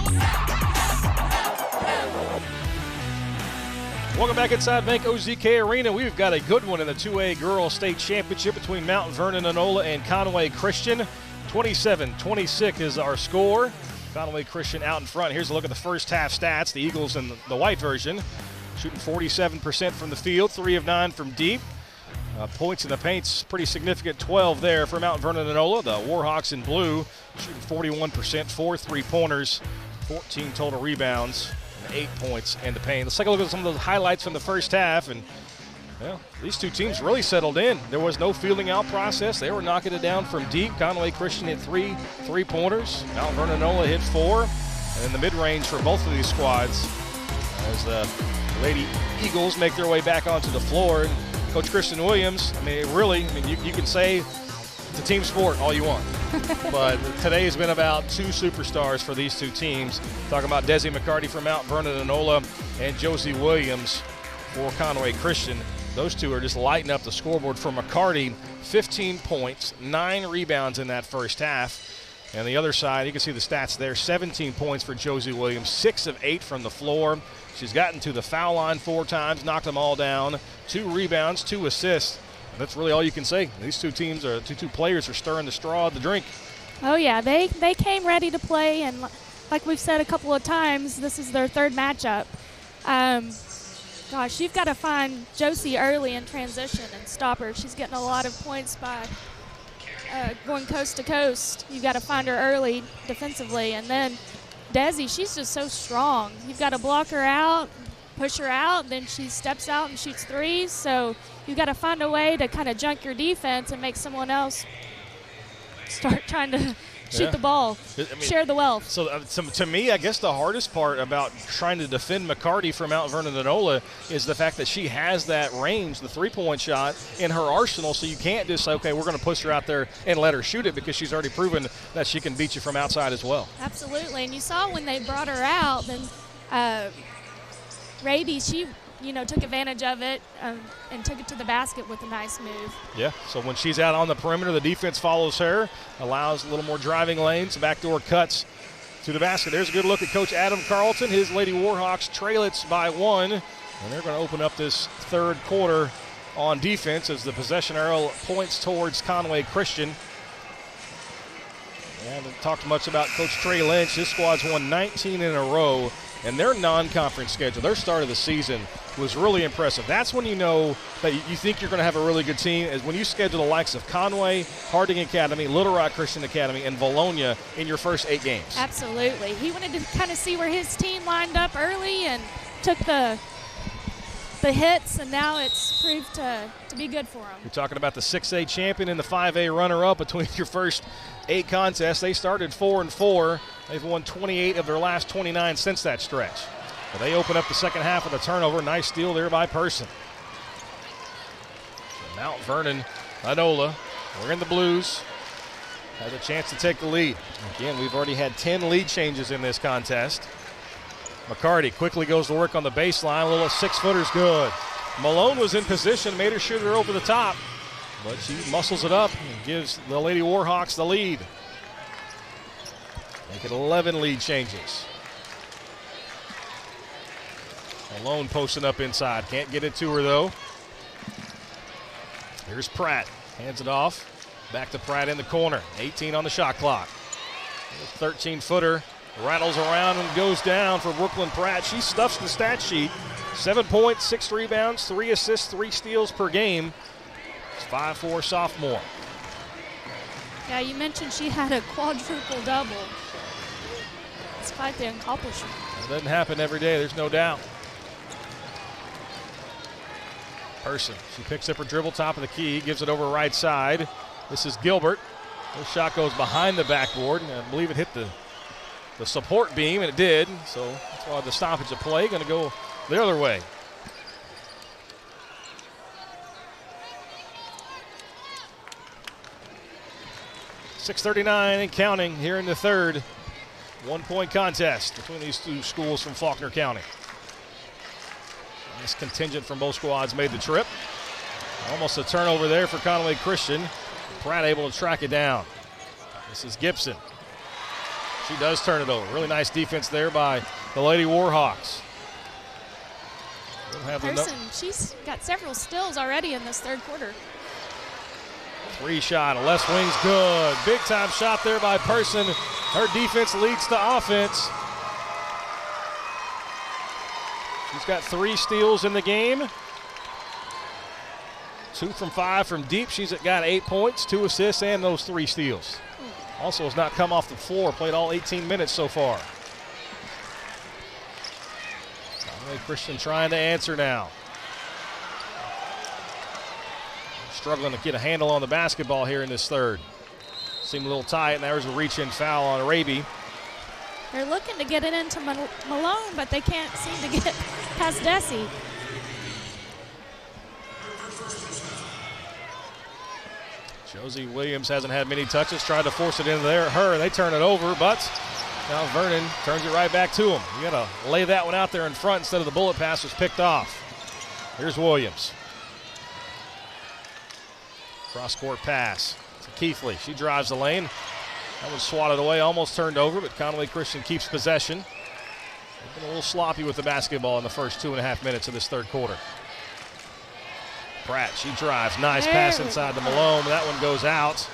[SPEAKER 1] Welcome back inside Bank OZK Arena. We've got a good one in the 2A Girls State Championship between Mount Vernon-Enola and Conway Christian. 27-26 is our score. Conway Christian out in front. Here's a look at the first half stats. The Eagles in the white version shooting 47% from the field, 3 of 9 from deep. Points in the paint's pretty significant, 12 there for Mount Vernon-Enola. The Warhawks in blue shooting 41%, 4 3-pointers, 14 total rebounds, and 8 points in the paint. Let's take a look at some of those highlights from the first half. And well, these two teams really settled in. There was no fielding out process. They were knocking it down from deep. Conway Christian hit 3 3-pointers. Mount Vernon-Enola hit 4. And in the mid-range for both of these squads as the Lady Eagles make their way back onto the floor. And Coach Kristen Williams, you can say it's a team sport all you want. But today has been about 2 superstars for these two teams. Talking about Desi McCarty from Mount Vernon-Enola and Josie Williams for Conway Christian. Those two are just lighting up the scoreboard for McCarty. 15 points, 9 rebounds in that first half. And the other side, you can see the stats there, 17 points for Josie Williams, 6 of 8 from the floor. She's gotten to the foul line 4 times, knocked them all down, 2 rebounds, 2 assists. And that's really all you can say. These two teams two players are stirring the straw at the drink.
[SPEAKER 7] Oh yeah, they came ready to play, and like we've said a couple of times, this is their third matchup. Gosh, you've got to find Josie early in transition and stop her. She's getting a lot of points by going coast to coast. You've got to find her early defensively. And then Desi, she's just so strong. You've got to block her out, push her out, then she steps out and shoots threes. So you've got to find a way to kind of junk your defense and make someone else start trying shoot the ball, share the wealth.
[SPEAKER 1] So to me, I guess the hardest part about trying to defend McCarty from Mount Vernon-Enola is the fact that she has that range, the three-point shot, in her arsenal, so you can't just say, okay, we're going to push her out there and let her shoot it, because she's already proven that she can beat you from outside as well.
[SPEAKER 7] Absolutely, and you saw when they brought her out, then Raby, she took advantage of it and took it to the basket with a nice move.
[SPEAKER 1] Yeah, so when she's out on the perimeter, the defense follows her, allows a little more driving lanes, backdoor cuts to the basket. There's a good look at Coach Adam Carlton. His Lady Warhawks trail it by 1, and they're going to open up this third quarter on defense as the possession arrow points towards Conway Christian. We haven't talked much about Coach Trey Lynch. His squad's won 19 in a row, and their non-conference schedule, their start of the season, was really impressive. That's when you know that you think you're going to have a really good team, is when you schedule the likes of Conway, Harding Academy, Little Rock Christian Academy, and Valonia in your first 8 games.
[SPEAKER 7] Absolutely. He wanted to kind of see where his team lined up early and took the hits, and now it's proved to be good for him.
[SPEAKER 1] You're talking about the 6A champion and the 5A runner-up between your first 8 contests. They started 4-4. They've won 28 of their last 29 since that stretch. But they open up the second half with a turnover. Nice steal there by Person. So Mount Vernon-Enola, we're in the blues, has a chance to take the lead. Again, we've already had 10 lead changes in this contest. McCarty quickly goes to work on the baseline. A little 6-footer's good. Malone was in position, made her shoot her over the top, but she muscles it up and gives the Lady Warhawks the lead. Make it 11 lead changes. Malone posting up inside. Can't get it to her, though. Here's Pratt. Hands it off. Back to Pratt in the corner. 18 on the shot clock. 13-footer. Rattles around and goes down for Brooklyn Pratt. She stuffs the stat sheet. 7 points, 6 rebounds, 3 assists, 3 steals per game. It's 5'4" sophomore.
[SPEAKER 7] Yeah, you mentioned she had a quadruple double. It's quite the accomplishment.
[SPEAKER 1] That doesn't happen every day, there's no doubt. Person, she picks up her dribble, top of the key, gives it over right side. This is Gilbert. This shot goes behind the backboard, and I believe it hit the support beam, and it did. So that's why the stoppage of play going to go the other way. .639 and counting here in the third. 1-point contest between these two schools from Faulkner County. This contingent from both squads made the trip. Almost a turnover there for Conway Christian. Pratt able to track it down. This is Gibson. She does turn it over. Really nice defense there by the Lady Warhawks.
[SPEAKER 7] Person, she's got several steals already in this third quarter.
[SPEAKER 1] 3 shot, a left wing's good. Big time shot there by Person. Her defense leads to offense. She's got 3 steals in the game. 2 from 5 from deep. She's got 8 points, 2 assists, and those 3 steals. Also has not come off the floor, played all 18 minutes so far. Conway Christian trying to answer now. Struggling to get a handle on the basketball here in this third. Seemed a little tight, and there's a reach-in foul on Araby.
[SPEAKER 7] They're looking to get it into Malone, but they can't seem to get past Desi.
[SPEAKER 1] Josie Williams hasn't had many touches, tried to force it into her, and they turn it over, but now Vernon turns it right back to him. You got to lay that one out there in front instead of the bullet pass was picked off. Here's Williams. Cross-court pass to Keithley. She drives the lane. That was swatted away, almost turned over, but Conway Christian keeps possession. They've been a little sloppy with the basketball in the first 2.5 minutes of this third quarter. Pratt, she drives. Nice pass inside to Malone. That one goes out.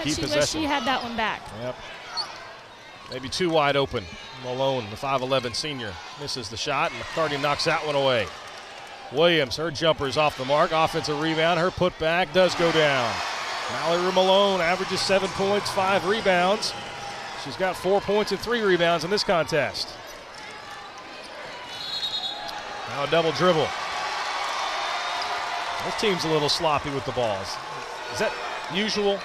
[SPEAKER 7] Keep possession. Wish she had that one back.
[SPEAKER 1] Yep. Maybe too wide open. Malone, the 5'11 senior, misses the shot, and McCarty knocks that one away. Williams, her jumper is off the mark. Offensive rebound. Her putback does go down. Mallory Malone averages 7 points, 5 rebounds. She's got 4 points and 3 rebounds in this contest. Now a double dribble. This team's a little sloppy with the balls. Is that usual?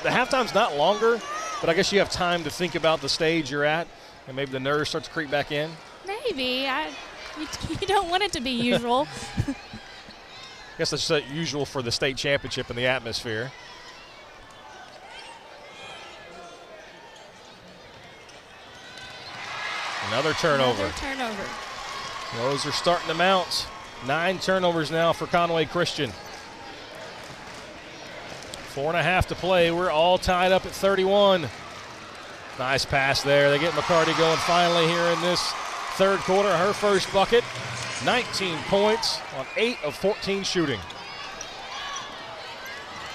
[SPEAKER 1] The halftime's not longer, but I guess you have time to think about the stage you're at, and maybe the nerves start to creep back in.
[SPEAKER 7] Maybe. You don't want it to be usual.
[SPEAKER 1] I guess that's just usual for the state championship and the atmosphere. Another turnover.
[SPEAKER 7] Another turnover.
[SPEAKER 1] Those are starting to mount. 9 turnovers now for Conway Christian. 4.5 to play. We're all tied up at 31. Nice pass there. They get McCarty going finally here in this third quarter. Her first bucket. 19 points on 8 of 14 shooting.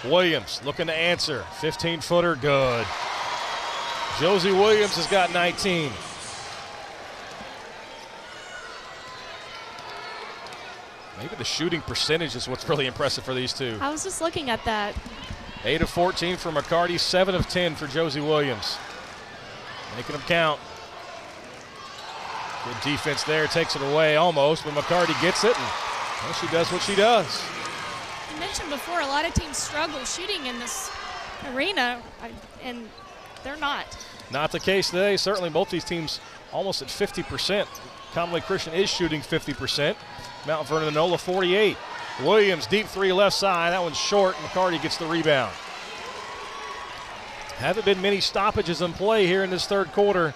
[SPEAKER 1] Williams looking to answer. 15-footer, good. Josie Williams has got 19. Maybe the shooting percentage is what's really impressive for these two.
[SPEAKER 7] I was just looking at that.
[SPEAKER 1] 8 of 14 for McCarty, 7 of 10 for Josie Williams. Making them count. Good defense there, takes it away almost, but McCarty gets it, and well, she does what she does.
[SPEAKER 7] You mentioned before a lot of teams struggle shooting in this arena, and they're not.
[SPEAKER 1] Not the case today. Certainly both these teams almost at 50%. Conway Christian is shooting 50%. Mount Vernon-Enola 48. Williams, deep three left side. That one's short. McCarty gets the rebound. Haven't been many stoppages in play here in this third quarter.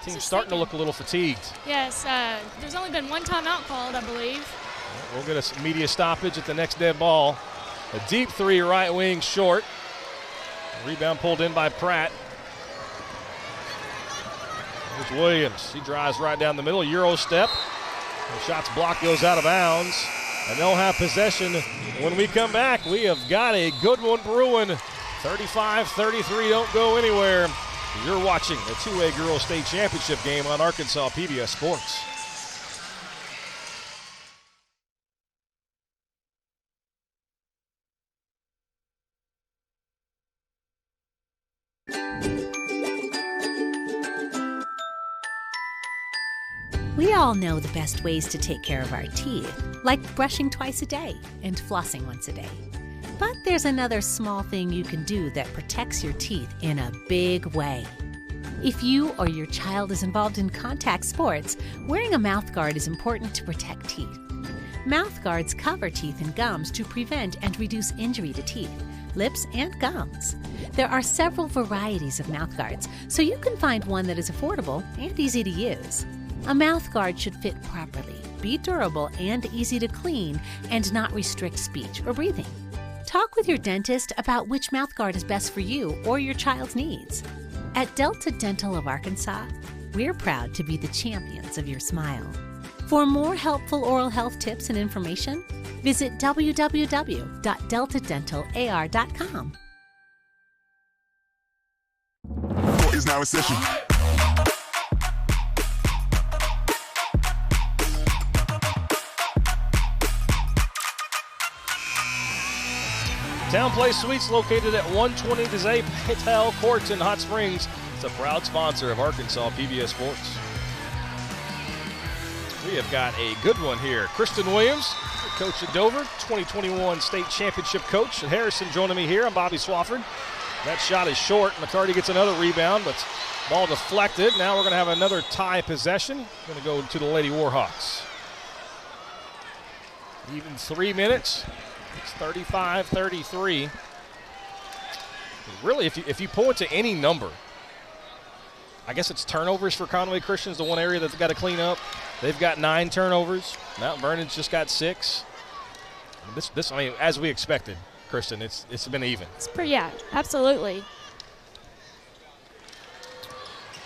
[SPEAKER 1] Team's starting to look a little fatigued.
[SPEAKER 7] Yes, there's only been one timeout called, I believe.
[SPEAKER 1] We'll get a media stoppage at the next dead ball. A deep three right wing short. Rebound pulled in by Pratt. Here's Williams. He drives right down the middle. Euro step. The shot's blocked, goes out of bounds. And they'll have possession when we come back. We have got a good one brewing. 35-33, don't go anywhere. You're watching the 2A Girls State Championship game on Arkansas PBS Sports.
[SPEAKER 2] We all know the best ways to take care of our teeth, like brushing twice a day and flossing once a day. But there's another small thing you can do that protects your teeth in a big way. If you or your child is involved in contact sports, wearing a mouthguard is important to protect teeth. Mouthguards cover teeth and gums to prevent and reduce injury to teeth, lips, and gums. There are several varieties of mouthguards, so you can find one that is affordable and easy to use. A mouthguard should fit properly, be durable and easy to clean, and not restrict speech or breathing. Talk with your dentist about which mouthguard is best for you or your child's needs. At Delta Dental of Arkansas, we're proud to be the champions of your smile. For more helpful oral health tips and information, visit www.deltadentalar.com.
[SPEAKER 6] Is now in session.
[SPEAKER 1] Town Place Suites, located at 120 Desai Patel Court in Hot Springs. It's a proud sponsor of Arkansas PBS Sports. We have got a good one here. Kristen Williams, coach at Dover, 2021 state championship coach. And Harrison joining me here. I'm Bobby Swafford. That shot is short. McCarty gets another rebound, but ball deflected. Now we're going to have another tie possession. Going to go to the Lady Warhawks. Even 3 minutes. It's 35-33. Really, if you point to any number, I guess it's turnovers for Conway Christian is the one area that's got to clean up. They've got 9 turnovers. Mount Vernon's just got 6. This, I mean, as we expected, Kristen, it's been even.
[SPEAKER 7] Yeah, absolutely.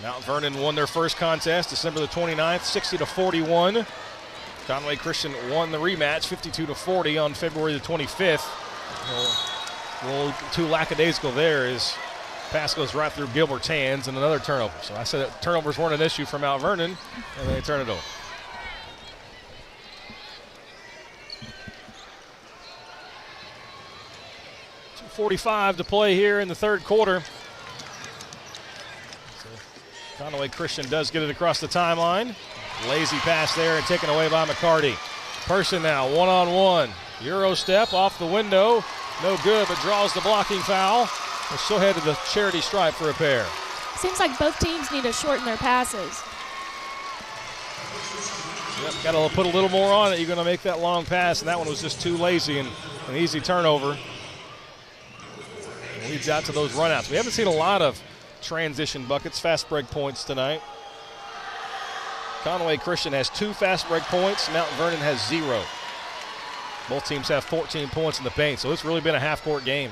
[SPEAKER 1] Mount Vernon won their first contest December the 29th, 60-41. Conway Christian won the rematch, 52-40 on February the 25th. A little too lackadaisical there as pass goes right through Gilbert's hands and another turnover. So I said that turnovers weren't an issue for Mount Vernon, and they turn it over. .245 to play here in the third quarter. So Conway Christian does get it across the timeline. Lazy pass there and taken away by McCarty. Person now, one-on-one. Euro step off the window. No good, but draws the blocking foul. And she'll head to the charity stripe for a pair.
[SPEAKER 7] Seems like both teams need to shorten their passes.
[SPEAKER 1] Yep, got to put a little more on it. You're going to make that long pass, and that one was just too lazy and an easy turnover. And leads out to those runouts. We haven't seen a lot of transition buckets, fast break points tonight. Conway Christian has 2 fast break points. Mount Vernon has 0. Both teams have 14 points in the paint, so it's really been a half-court game.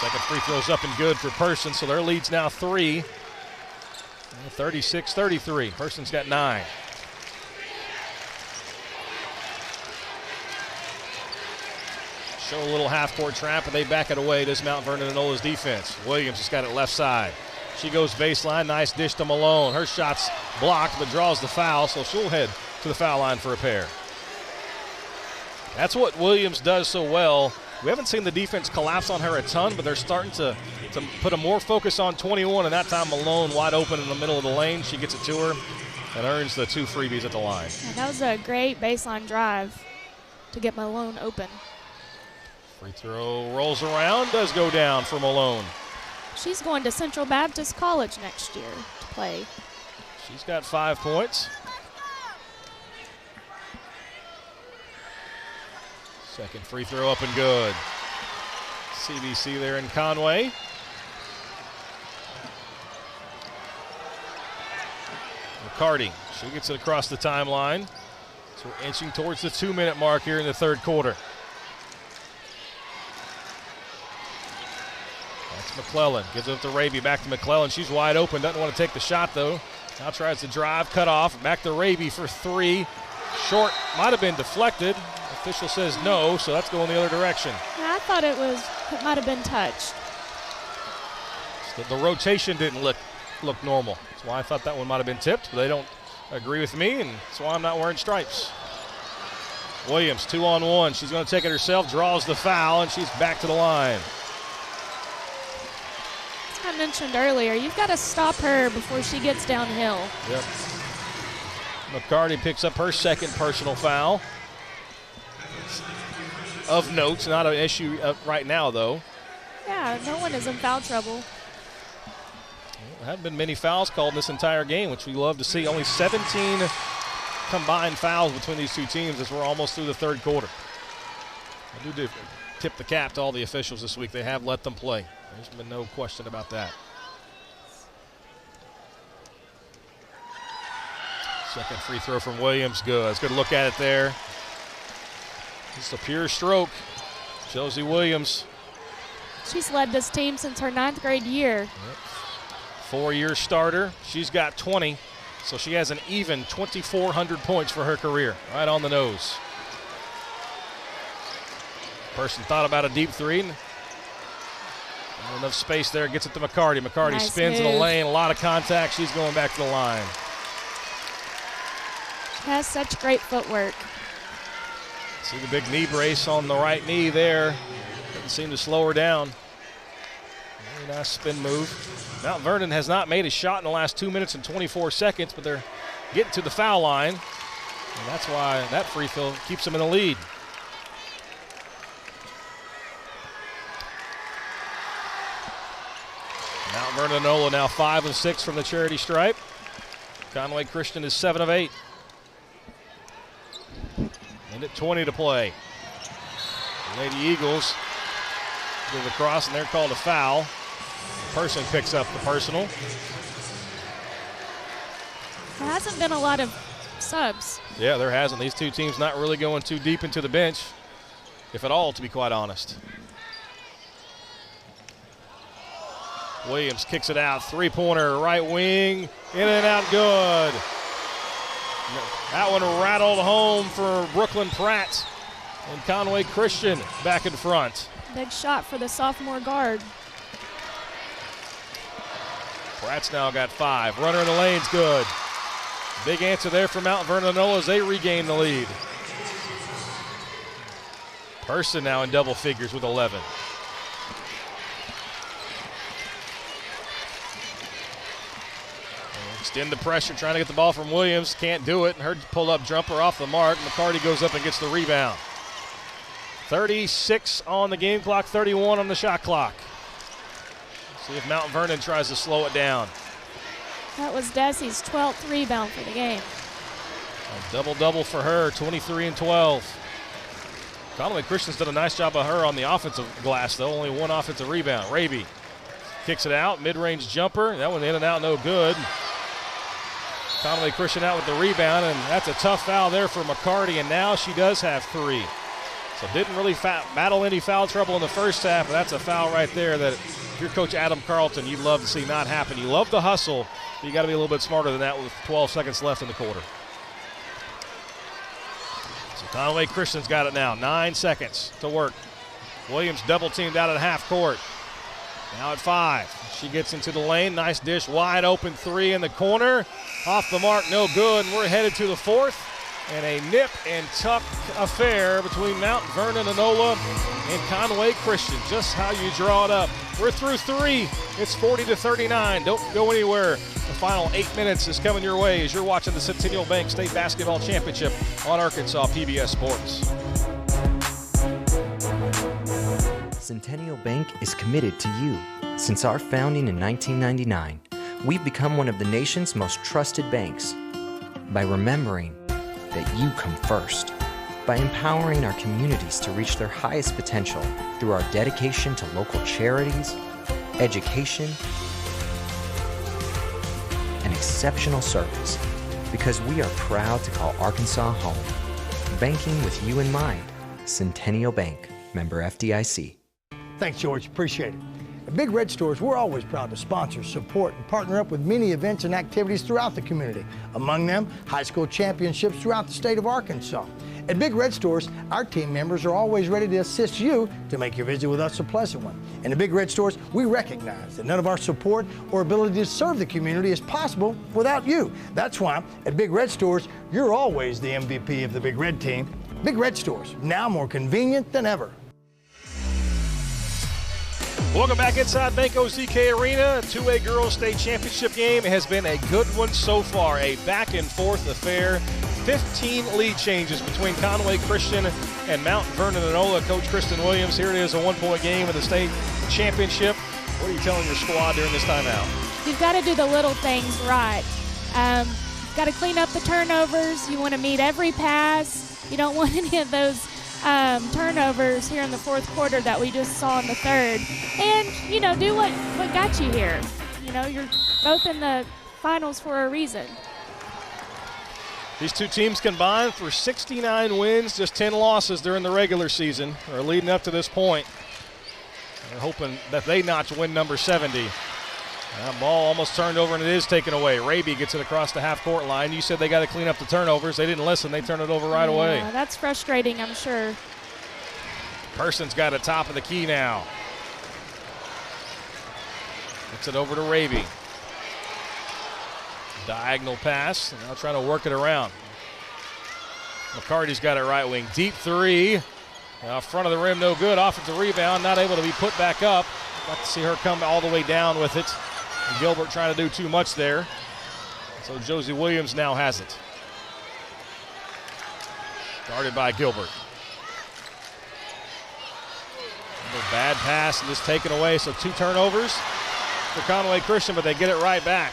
[SPEAKER 1] Second free throw's up and good for Person, so their lead's now 3. 36-33. Person's got 9. Show a little half-court trap, and they back it away. Does Mount Vernon-Enola's defense. Williams has got it left side. She goes baseline. Nice dish to Malone. Her shot's blocked, but draws the foul, so she'll head to the foul line for a pair. That's what Williams does so well. We haven't seen the defense collapse on her a ton, but they're starting to put a more focus on 21, and that time Malone wide open in the middle of the lane. She gets it to her and earns the 2 freebies at the line.
[SPEAKER 7] Yeah, that was a great baseline drive to get Malone open.
[SPEAKER 1] Free throw rolls around, does go down for Malone.
[SPEAKER 7] She's going to Central Baptist College next year to play.
[SPEAKER 1] She's got 5 points. Second free throw up and good. CBC there in Conway. McCarty, she gets it across the timeline. So we're inching towards the 2-minute mark here in the third quarter. That's McClellan, gives it up to Raby, back to McClellan. She's wide open, doesn't want to take the shot though. Now tries to drive, cut off, back to Raby for 3. Short, might have been deflected. Official says no, so that's going the other direction.
[SPEAKER 7] Yeah, I thought it might have been touched.
[SPEAKER 1] The rotation didn't look normal. That's why I thought that one might have been tipped, but they don't agree with me, and that's why I'm not wearing stripes. Williams, 2-on-1. She's going to take it herself, draws the foul, and she's back to the line.
[SPEAKER 7] As I mentioned earlier, you've got to stop her before she gets downhill.
[SPEAKER 1] Yep. McCarty picks up her second personal foul. Of note, not an issue right now, though.
[SPEAKER 7] Yeah, no one is in foul trouble.
[SPEAKER 1] There haven't been many fouls called in this entire game, which we love to see. Only 17 combined fouls between these two teams as we're almost through the third quarter. I do tip the cap to all the officials this week. They have let them play. There's been no question about that. Second free throw from Williams, good. It's good look at it there. Just a pure stroke. Josie Williams.
[SPEAKER 7] She's led this team since her 9th grade year.
[SPEAKER 1] Yep. 4-year starter. She's got 20, so she has an even 2,400 points for her career. Right on the nose. Person thought about a deep 3. Not enough space there. Gets it to McCarty. McCarty
[SPEAKER 7] nice
[SPEAKER 1] spins
[SPEAKER 7] move.
[SPEAKER 1] in the lane. A lot of contact. She's going back to the line.
[SPEAKER 7] She has such great footwork.
[SPEAKER 1] See the big knee brace on the right knee there. Doesn't seem to slow her down. Very nice spin move. Mount Vernon has not made a shot in the last 2 minutes and 24 seconds, but they're getting to the foul line. And that's why that free throw keeps them in the lead. Mount Vernon-Enola now 5 of 6 from the charity stripe. Conway Christian is 7 of 8. And at 20 to play. The Lady Eagles go across, and they're called a foul. Person picks up the personal.
[SPEAKER 7] There hasn't been a lot of subs.
[SPEAKER 1] Yeah, there hasn't. These two teams not really going too deep into the bench, if at all, to be quite honest. Williams kicks it out. Three-pointer, right wing, in and out, good. That one rattled home for Brooklyn Pratt. And Conway Christian back in front.
[SPEAKER 7] Big shot for the sophomore guard.
[SPEAKER 1] Pratt's now got 5. Runner in the lane's good. Big answer there for Mount Vernon-Enola as they regain the lead. Person now in double figures with 11. Extend the pressure, trying to get the ball from Williams. Can't do it. And her pull-up jumper off the mark. McCarty goes up and gets the rebound. 36 on the game clock, 31 on the shot clock. See if Mount Vernon tries to slow it down.
[SPEAKER 7] That was Desi's 12th rebound for the game.
[SPEAKER 1] A double-double for her, 23 and 12. Conway Christian's done a nice job of her on the offensive glass, though. Only one offensive rebound. Raby kicks it out, mid-range jumper. That one in and out, no good. Conway Christian out with the rebound, and that's a tough foul there for McCarty, and now she does have 3. So didn't really battle any foul trouble in the first half, but that's a foul right there that if you're Coach Adam Carlton, you'd love to see not happen. You love the hustle, but you got to be a little bit smarter than that with 12 seconds left in the quarter. Conway Christian's got it now. 9 seconds to work. Williams double teamed out at half court. Now at 5. She gets into the lane. Nice dish. Wide open 3 in the corner. Off the mark. No good. And we're headed to the 4th. And a nip and tuck affair between Mount Vernon-Enola and Conway Christian. Just how you draw it up. We're through 3. It's 40-39. Don't go anywhere. The final 8 minutes is coming your way as you're watching the Centennial Bank State Basketball Championship on Arkansas PBS Sports.
[SPEAKER 11] Centennial Bank is committed to you. Since our founding in 1999, we've become one of the nation's most trusted banks. By remembering that you come first. By empowering our communities to reach their highest potential through our dedication to local charities, education, and exceptional service. Because we are proud to call Arkansas home. Banking with you in mind. Centennial Bank. Member FDIC.
[SPEAKER 18] Thanks, George. Appreciate it. At Big Red Stores, we're always proud to sponsor, support, and partner up with many events and activities throughout the community. Among them, high school championships throughout the state of Arkansas. At Big Red Stores, our team members are always ready to assist you to make your visit with us a pleasant one. And at Big Red Stores, we recognize that none of our support or ability to serve the community is possible without you. That's why at Big Red Stores, you're always the MVP of the Big Red team. Big Red Stores, now more convenient than ever.
[SPEAKER 1] Welcome back inside Bank OZK Arena. A 2A Girls State Championship game has been a good one so far. A back-and-forth affair. 15 lead changes between Conway Christian and Mount Vernon-Enola. Coach Kristen Williams, here it is, a 1-point game in the state championship. What are you telling your squad during this timeout?
[SPEAKER 7] You've got to do the little things right. You've got to clean up the turnovers. You want to meet every pass. You don't want any of those turnovers here in the fourth quarter that we just saw in the third. And, you know, do what got you here. You know, you're both in the finals for a reason.
[SPEAKER 1] These two teams combined for 69 wins, just 10 losses during the regular season, or leading up to this point. They're hoping that they notch win number 70. That ball almost turned over, and it is taken away. Raby gets it across the half-court line. You said they got to clean up the turnovers. They didn't listen. They turned it over right away.
[SPEAKER 7] That's frustrating, I'm sure.
[SPEAKER 1] Person's got it top of the key now. Gets it over to Raby. Diagonal pass, and now trying to work it around. McCarty's got it right wing. Deep three. Now front of the rim, no good. Offensive rebound, not able to be put back up. Got to see her come all the way down with it. And Gilbert trying to do too much there. So Josie Williams now has it. Guarded by Gilbert. Another bad pass and just taken away. So 2 turnovers for Conway Christian, but they get it right back.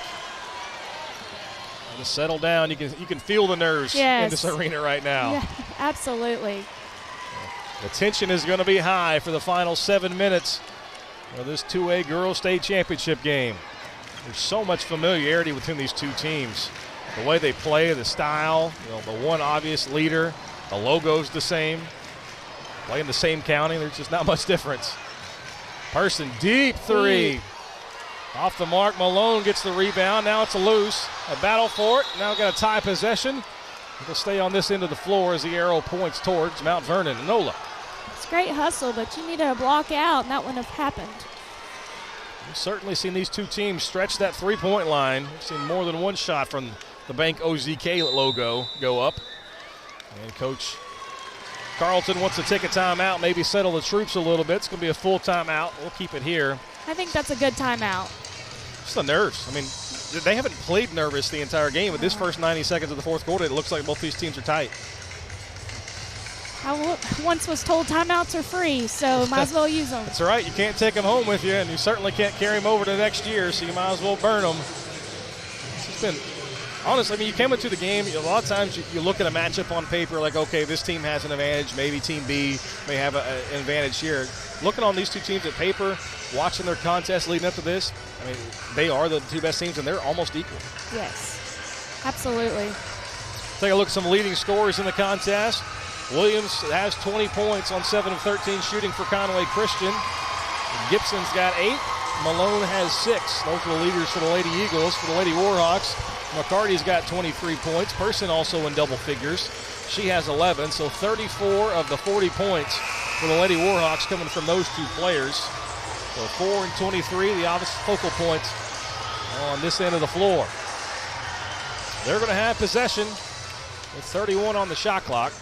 [SPEAKER 1] Just settle down. You can feel the nerves in this arena right now.
[SPEAKER 7] Yeah, absolutely.
[SPEAKER 1] The tension is going to be high for the final 7 minutes of this 2A Girls State Championship game. There's so much familiarity between these two teams. The way they play, the style, the one obvious leader, the logo's the same. Play in the same county, there's just not much difference. Person, deep three. Off the mark, Malone gets the rebound. Now it's a loose. A battle for it. Now got a tie possession. It'll stay on this end of the floor as the arrow points towards Mount Vernon-Enola.
[SPEAKER 7] It's great hustle, but you need to block out, and that wouldn't have happened.
[SPEAKER 1] We've certainly seen these two teams stretch that three-point line. We've seen more than one shot from the Bank OZK logo go up. And Coach Carlton wants to take a timeout, maybe settle the troops a little bit. It's going to be a full timeout. We'll keep it here.
[SPEAKER 7] I think that's a good timeout.
[SPEAKER 1] Just the nerves. I mean, they haven't played nervous the entire game, but this first 90 seconds of the fourth quarter, it looks like both these teams are tight.
[SPEAKER 7] I once was told timeouts are free, so might as well use them.
[SPEAKER 1] That's right. You can't take them home with you, and you certainly can't carry them over to next year, so you might as well burn them. It's just been, honestly, I mean, you came into the game, a lot of times you look at a matchup on paper like, okay, this team has an advantage, maybe Team B may have an advantage here. Looking on these two teams at paper, watching their contest leading up to this, I mean, they are the two best teams, and they're almost equal.
[SPEAKER 7] Yes, absolutely.
[SPEAKER 1] Take a look at some leading scorers in the contest. Williams has 20 points on 7 of 13 shooting for Conway Christian. Gibson's got 8. Malone has 6. Those are the leaders for the Lady Eagles. For the Lady Warhawks, McCarty's got 23 points. Person also in double figures. She has 11, so 34 of the 40 points for the Lady Warhawks coming from those two players. So 4 and 23, the obvious focal points on this end of the floor. They're going to have possession with 31 on the shot clock.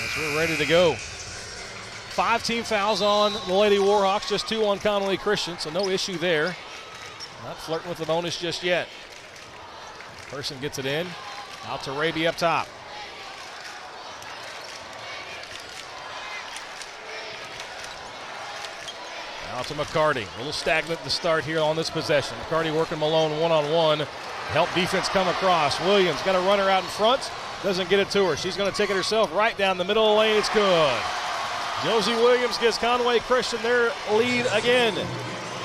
[SPEAKER 1] As we're ready to go. 5 team fouls on the Lady Warhawks, just 2 on Conway Christian, so no issue there. Not flirting with the bonus just yet. Person gets it in. Out to Raby up top. Out to McCarty. A little stagnant to start here on this possession. McCarty working Malone one-on-one. Help defense come across. Williams got a runner out in front. Doesn't get it to her. She's going to take it herself right down the middle of the lane. It's good. Josie Williams gives Conway Christian their lead again.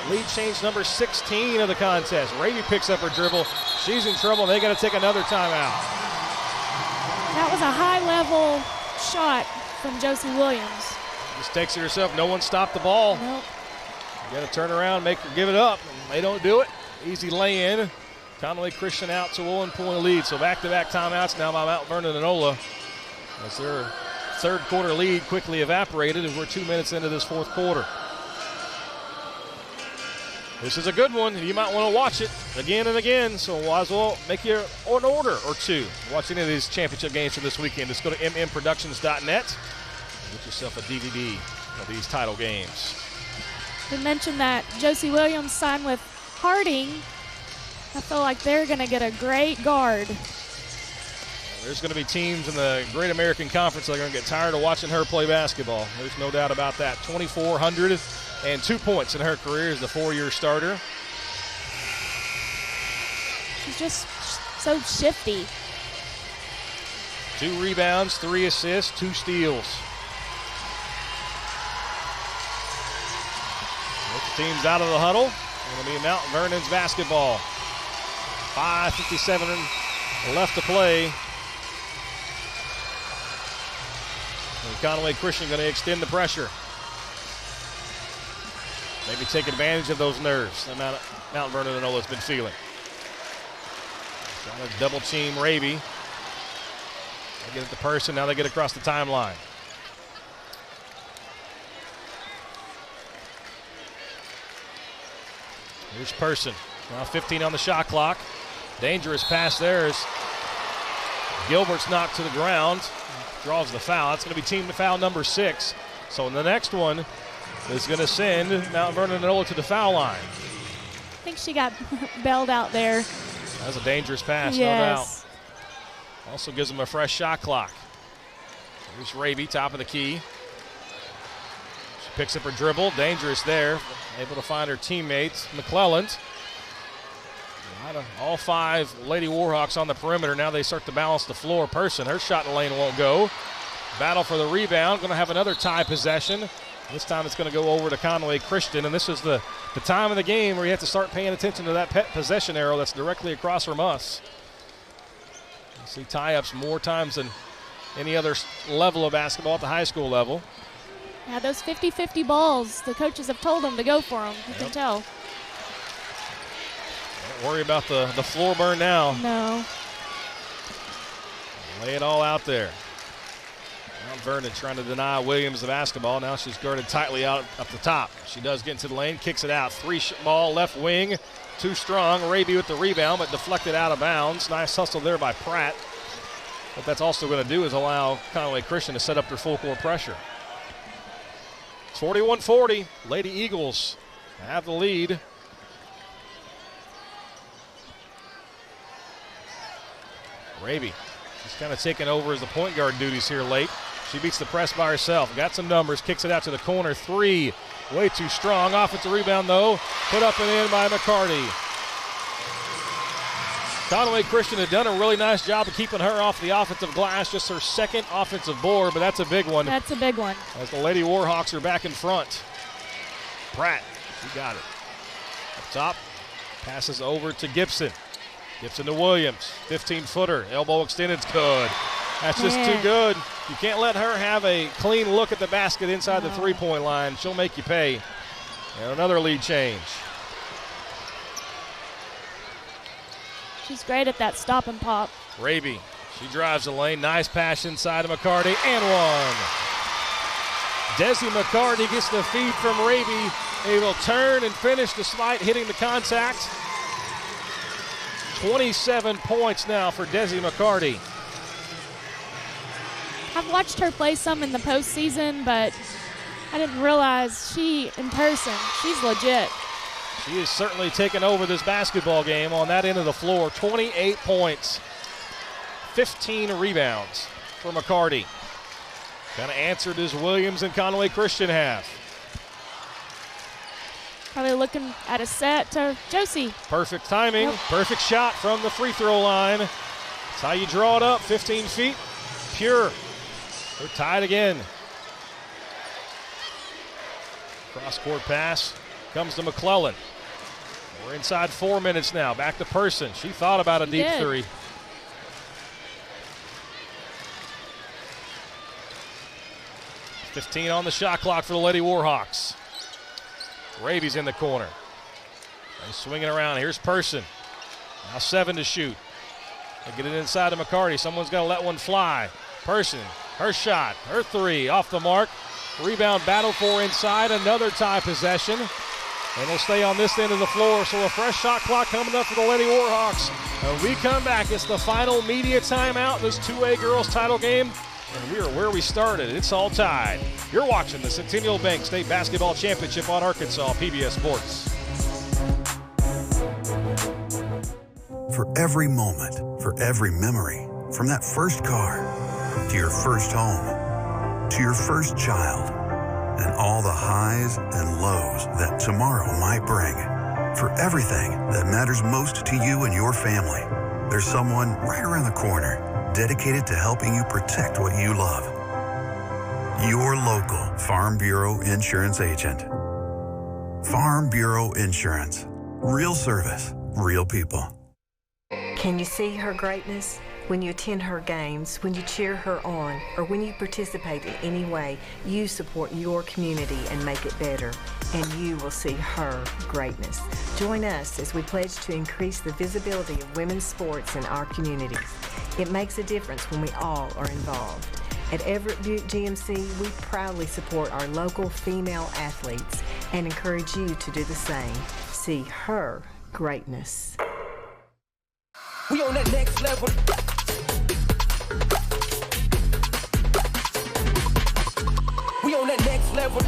[SPEAKER 1] Lead change number 16 of the contest. Raby picks up her dribble. She's in trouble. They got to take another timeout.
[SPEAKER 7] That was a high-level shot from Josie Williams.
[SPEAKER 1] Just takes it herself. No one stopped the ball.
[SPEAKER 7] Nope.
[SPEAKER 1] You got to turn around, make her give it up. They don't do it. Easy lay-in. Conway Christian out to a 1-point lead. So back-to-back timeouts now by Mount Vernon-Enola. As their third quarter lead quickly evaporated, and we're 2 minutes into this fourth quarter. This is a good one, and you might want to watch it again and again, so might as well make you an order or two. Watch any of these championship games for this weekend. Just go to mmproductions.net and get yourself a DVD of these title games.
[SPEAKER 7] We mentioned that Josie Williams signed with Harding. I feel like they're going to get a great guard.
[SPEAKER 1] There's going to be teams in the Great American Conference that are going to get tired of watching her play basketball. There's no doubt about that. 2,402 points in her career as the 4-year starter.
[SPEAKER 7] She's just so shifty.
[SPEAKER 1] 2 rebounds, 3 assists, 2 steals. Both the teams out of the huddle. It's going to be Mount Vernon's basketball. 5:57 left to play. And Conway Christian going to extend the pressure. Maybe take advantage of those nerves that Mount Vernon-Enola has been feeling. Trying to double team Raby. They get it to Person, now they get across the timeline. Here's Person. Now 15 on the shot clock. Dangerous pass there as Gilbert's knocked to the ground. Draws the foul. That's going to be team foul number 6. So the next one is going to send Mount Vernon-Enola to the foul line.
[SPEAKER 7] I think she got bailed out there.
[SPEAKER 1] That's a dangerous pass,
[SPEAKER 7] yes.
[SPEAKER 1] No doubt. Also gives them a fresh shot clock. Here's Raby, top of the key. She picks up her dribble. Dangerous there. Able to find her teammates. McClelland. All 5 Lady Warhawks on the perimeter. Now they start to balance the floor. Person, her shot in the lane won't go. Battle for the rebound. Going to have another tie possession. This time it's going to go over to Conway Christian. And this is the time of the game where you have to start paying attention to that possession arrow that's directly across from us. You see tie-ups more times than any other level of basketball at the high school level.
[SPEAKER 7] Yeah, those 50-50 balls, the coaches have told them to go for them. You can tell.
[SPEAKER 1] Don't worry about the floor burn now.
[SPEAKER 7] No.
[SPEAKER 1] Lay it all out there. Mount Vernon trying to deny Williams the basketball. Now she's guarded tightly out up the top. She does get into the lane, kicks it out. 3 ball, left wing, too strong. Raby with the rebound, but deflected out of bounds. Nice hustle there by Pratt. What that's also going to do is allow Conway Christian to set up their full court pressure. It's 41-40. Lady Eagles have the lead. Raby She's kind of taken over as the point guard duties here late. She beats the press by herself. Got some numbers. Kicks it out to the corner. 3. Way too strong. Offensive rebound, though. Put up and in by McCarty. Conway Christian had done a really nice job of keeping her off the offensive glass. Just her second offensive board, but that's a big one.
[SPEAKER 7] That's a big one.
[SPEAKER 1] As the Lady Warhawks are back in front. Pratt, she got it. Up top, passes over to Gibson. Gibson to Williams. 15-footer. Elbow extended. Good. That's just too good. You can't let her have a clean look at the basket inside the three-point line. She'll make you pay. And another lead change.
[SPEAKER 7] She's great at that stop and pop.
[SPEAKER 1] Raby, she drives the lane. Nice pass inside of McCarty, and one. Desi McCarty gets the feed from Raby. They will turn and finish despite hitting the contact. 27 points now for Desi McCarty.
[SPEAKER 7] I've watched her play some in the postseason, but I didn't realize in person, she's legit.
[SPEAKER 1] She has certainly taken over this basketball game on that end of the floor. 28 points, 15 rebounds for McCarty. Kind of answered as Williams and Conway Christian have.
[SPEAKER 7] Probably looking at a set to Josie.
[SPEAKER 1] Perfect timing, perfect shot from the free throw line. That's how you draw it up, 15 feet, pure. They're tied again. Cross-court pass comes to McClellan. We're inside 4 minutes now. Back to Person. She thought about a deep three. .15 on the shot clock for the Lady Warhawks. Raby's in the corner. They're swinging around. Here's Person. Now 7 to shoot. They get it inside of McCarty. Someone's got to let one fly. Person. Her shot, her 3 off the mark. Rebound battle for inside, another tie possession. And they'll stay on this end of the floor, so a fresh shot clock coming up for the Lady Warhawks. When we come back, it's the final media timeout, this 2A girls title game, and we are where we started. It's all tied. You're watching the Centennial Bank State Basketball Championship on Arkansas PBS Sports.
[SPEAKER 10] For every moment, for every memory, from that first car to your first home, to your first child, and all the highs and lows that tomorrow might bring. For everything that matters most to you and your family, there's someone right around the corner dedicated to helping you protect what you love. Your local Farm Bureau Insurance agent. Farm Bureau Insurance. Real service, real people.
[SPEAKER 22] Can you see her greatness? When you attend her games, when you cheer her on, or when you participate in any way, you support your community and make it better, and you will see her greatness. Join us as we pledge to increase the visibility of women's sports in our communities. It makes a difference when we all are involved. At Everett Buick GMC, we proudly support our local female athletes and encourage you to do the same. See her greatness.
[SPEAKER 15] We on that next level. We on that next level.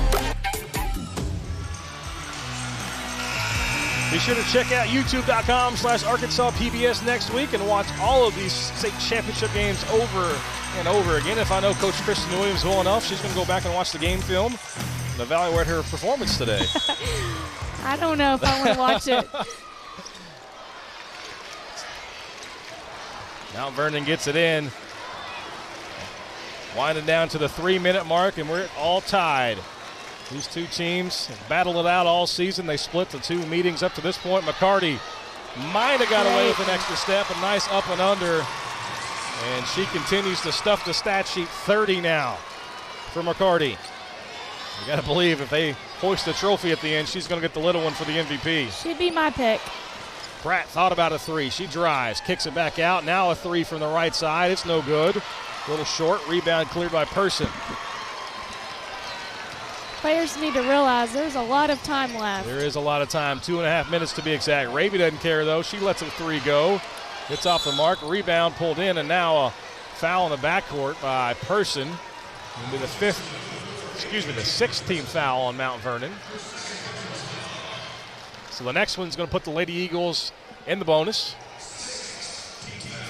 [SPEAKER 1] Be sure to check out youtube.com/Arkansas PBS next week and watch all of these state championship games over and over again. If I know Coach Kristen Williams well enough, she's going to go back and watch the game film and evaluate her performance today.
[SPEAKER 7] I don't know if I want to watch it.
[SPEAKER 1] Mount Vernon gets it in. Winding down to the 3-minute mark, and we're all tied. These two teams have battled it out all season. They split the 2 meetings up to this point. McCarty might have got away with an extra step, a nice up and under. And she continues to stuff the stat sheet. 30 now for McCarty. You got to believe if they hoist the trophy at the end, she's going to get the little one for the MVP.
[SPEAKER 7] She'd be my pick.
[SPEAKER 1] Pratt thought about a 3. She drives, kicks it back out. Now a 3 from the right side. It's no good. A little short. Rebound cleared by Person.
[SPEAKER 7] Players need to realize there's a lot of time left.
[SPEAKER 1] There is a lot of time. 2.5 minutes to be exact. Raby doesn't care, though. She lets a 3 go. It's off the mark. Rebound pulled in, and now a foul in the backcourt by Person. It'll be the 16th foul on Mount Vernon. So the next one's going to put the Lady Eagles in the bonus.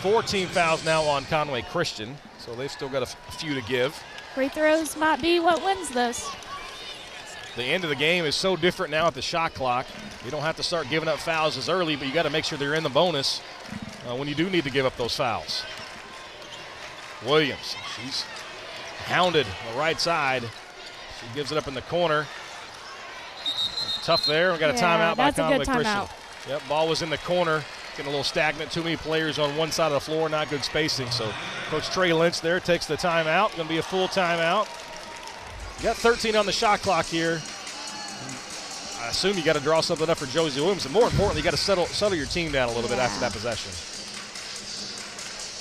[SPEAKER 1] 4 team fouls now on Conway Christian, so they've still got a few to give.
[SPEAKER 7] Free throws might be what wins this.
[SPEAKER 1] The end of the game is so different now at the shot clock. You don't have to start giving up fouls as early, but you got to make sure they're in the bonus when you do need to give up those fouls. Williams, she's hounded on the right side. She gives it up in the corner. Tough there. We got a timeout by Conway Christian. Yep, ball was in the corner. Getting a little stagnant. Too many players on one side of the floor. Not good spacing. So Coach Trey Lynch there takes the timeout. Going to be a full timeout. You got 13 on the shot clock here. I assume you got to draw something up for Josie Williams. And more importantly, you got to settle your team down a little bit after that possession.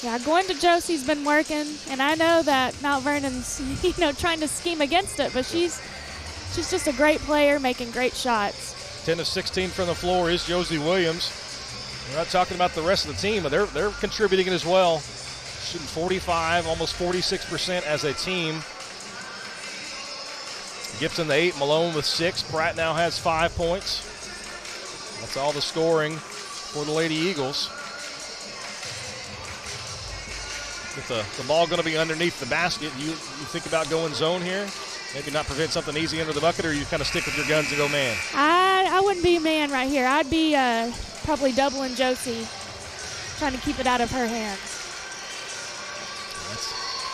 [SPEAKER 7] Yeah, going to Josie's been working, and I know that Mount Vernon's, trying to scheme against it, but she's just a great player making great shots.
[SPEAKER 1] 10 of 16 from the floor is Josie Williams. We're not talking about the rest of the team, but they're contributing as well. Shooting 45, almost 46% as a team. Gibson the 8, Malone with 6. Pratt now has 5 points. That's all the scoring for the Lady Eagles. With the ball going to be underneath the basket, you think about going zone here? Maybe not prevent something easy under the bucket, or you kind of stick with your guns and go man?
[SPEAKER 7] I wouldn't be man right here. I'd be probably doubling Josie, trying to keep it out of her hands.
[SPEAKER 1] That's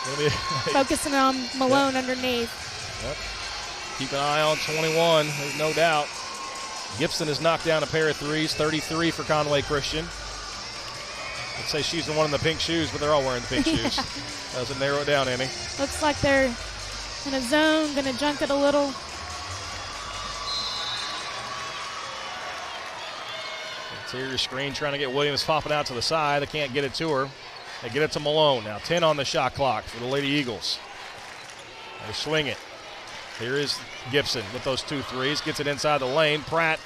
[SPEAKER 1] going to be
[SPEAKER 7] focusing on Malone underneath.
[SPEAKER 1] Yep. Keep an eye on 21, there's no doubt. Gibson has knocked down a pair of threes, 33 for Conway Christian. I'd say she's the one in the pink shoes, but they're all wearing the pink shoes. Doesn't narrow it down any.
[SPEAKER 7] Looks like they're in a zone, going to junk it a little.
[SPEAKER 1] Interior screen trying to get Williams popping out to the side. They can't get it to her. They get it to Malone. Now 10 on the shot clock for the Lady Eagles. They swing it. Here is Gibson with those 2 threes. Gets it inside the lane. Pratt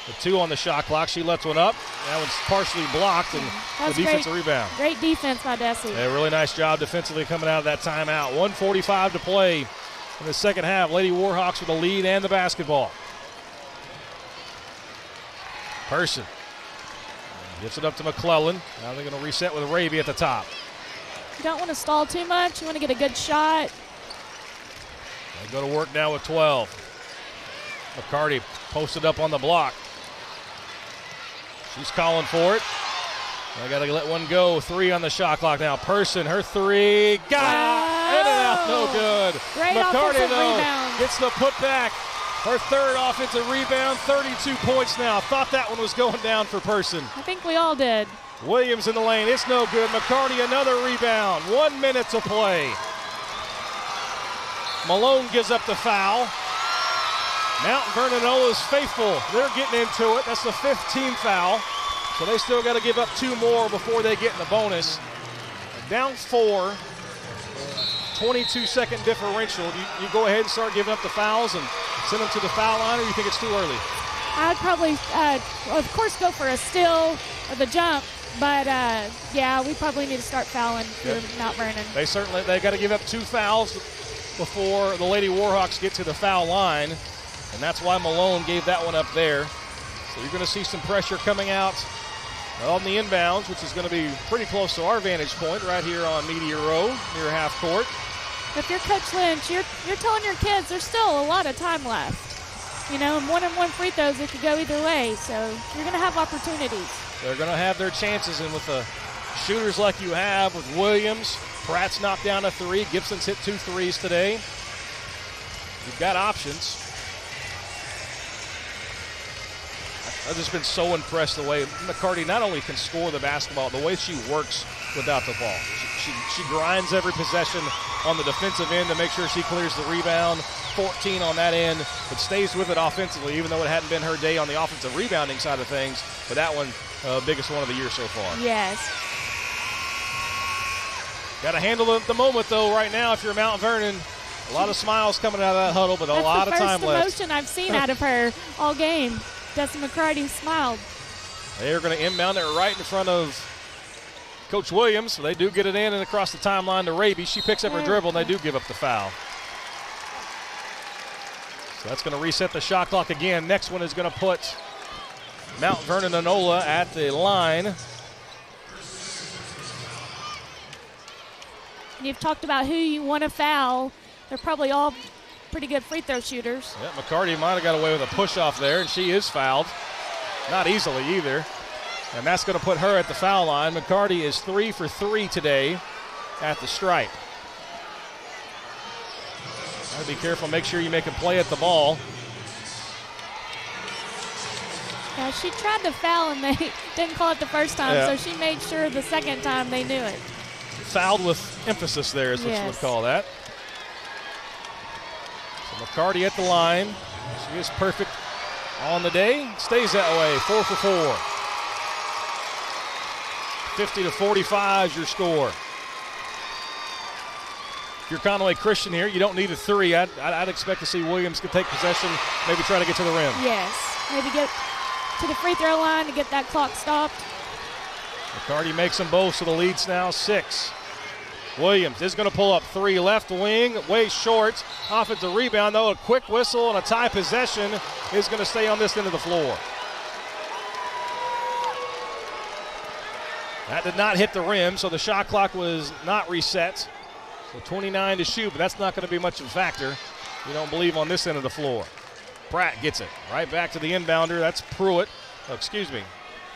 [SPEAKER 1] with 2 on the shot clock. She lets one up. That one's partially blocked, and the defensive rebound.
[SPEAKER 7] Great defense by Desi.
[SPEAKER 1] Yeah, really nice job defensively coming out of that timeout. 1:45 to play in the second half. Lady Warhawks with the lead and the basketball. Person gives it up to McClellan. Now they're going to reset with Raby at the top.
[SPEAKER 7] You don't want to stall too much. You want to get a good shot.
[SPEAKER 1] They go to work now with 12. McCarty posted up on the block. She's calling for it. They got to let one go. 3 on the shot clock now. Person, her 3. Got it! In and out, no good.
[SPEAKER 7] Great
[SPEAKER 1] McCarty, though,
[SPEAKER 7] rebound.
[SPEAKER 1] gets the putback. Her 3rd offensive rebound, 32 points now. Thought that one was going down for Person.
[SPEAKER 7] I think we all did.
[SPEAKER 1] Williams in the lane. It's no good. McCarty, another rebound. 1 minute to play. Malone gives up the foul. Mount Vernon-Enola is faithful. They're getting into it. That's the 5th team foul. So they still got to give up 2 more before they get in the bonus. Down 4, 22-second differential. You go ahead and start giving up the fouls and send them to the foul line, or you think it's too early?
[SPEAKER 7] I'd probably, of course, go for a steal or the jump. But, yeah, we probably need to start fouling for Mount Vernon.
[SPEAKER 1] They got to give up 2 fouls before the Lady Warhawks get to the foul line. And that's why Malone gave that one up there. So you're going to see some pressure coming out on the inbounds, which is going to be pretty close to our vantage point right here on Media Row near half court.
[SPEAKER 7] If you're Coach Lynch, you're telling your kids there's still a lot of time left. And 1-on-1 free throws, it could go either way. So you're going to have opportunities.
[SPEAKER 1] They're going to have their chances, and with the shooters like you have with Williams, Pratt's knocked down a 3. Gibson's hit 2 threes today. You've got options. I've just been so impressed the way McCarty not only can score the basketball, the way she works without the ball. She grinds every possession on the defensive end to make sure she clears the rebound. 14 on that end, but stays with it offensively, even though it hadn't been her day on the offensive rebounding side of things. But that one, biggest one of the year so far.
[SPEAKER 7] Yes.
[SPEAKER 1] Got to handle the moment, though, right now if you're Mount Vernon. A lot of smiles coming out of that huddle, but a lot of time left.
[SPEAKER 7] That's the first emotion I've seen out of her all game. Desi McCarty smiled.
[SPEAKER 1] They're going to inbound it right in front of Coach Williams. So they do get it in and across the timeline to Raby. She picks up her dribble, and they do give up the foul. So that's going to reset the shot clock again. Next one is going to put Mount Vernon-Enola at the line.
[SPEAKER 7] And you've talked about who you want to foul. They're probably all pretty good free throw shooters.
[SPEAKER 1] Yeah, McCarty might have got away with a push-off there, and she is fouled. Not easily either. And that's going to put her at the foul line. McCarty is 3 for 3 today at the stripe. Gotta be careful, make sure you make a play at the ball.
[SPEAKER 7] Yeah, she tried to foul and they didn't call it the first time, so she made sure the second time they knew it.
[SPEAKER 1] Fouled with emphasis there is what you would call that. So McCarty at the line. She is perfect on the day. Stays that way, 4 for 4. 50-45 is your score. If you're Conway Christian here, you don't need a 3. I'd expect to see Williams could take possession, maybe try to get to the rim.
[SPEAKER 7] Yes, maybe get to the free throw line to get that clock stopped.
[SPEAKER 1] McCarty makes them both, so the lead's now 6. Williams is going to pull up 3, left wing, way short. Offensive rebound, though, a quick whistle and a tie possession is going to stay on this end of the floor. That did not hit the rim, so the shot clock was not reset. So 29 to shoot, but that's not going to be much of a factor. You don't believe on this end of the floor. Pratt gets it right back to the inbounder. That's Pruitt. Oh, excuse me,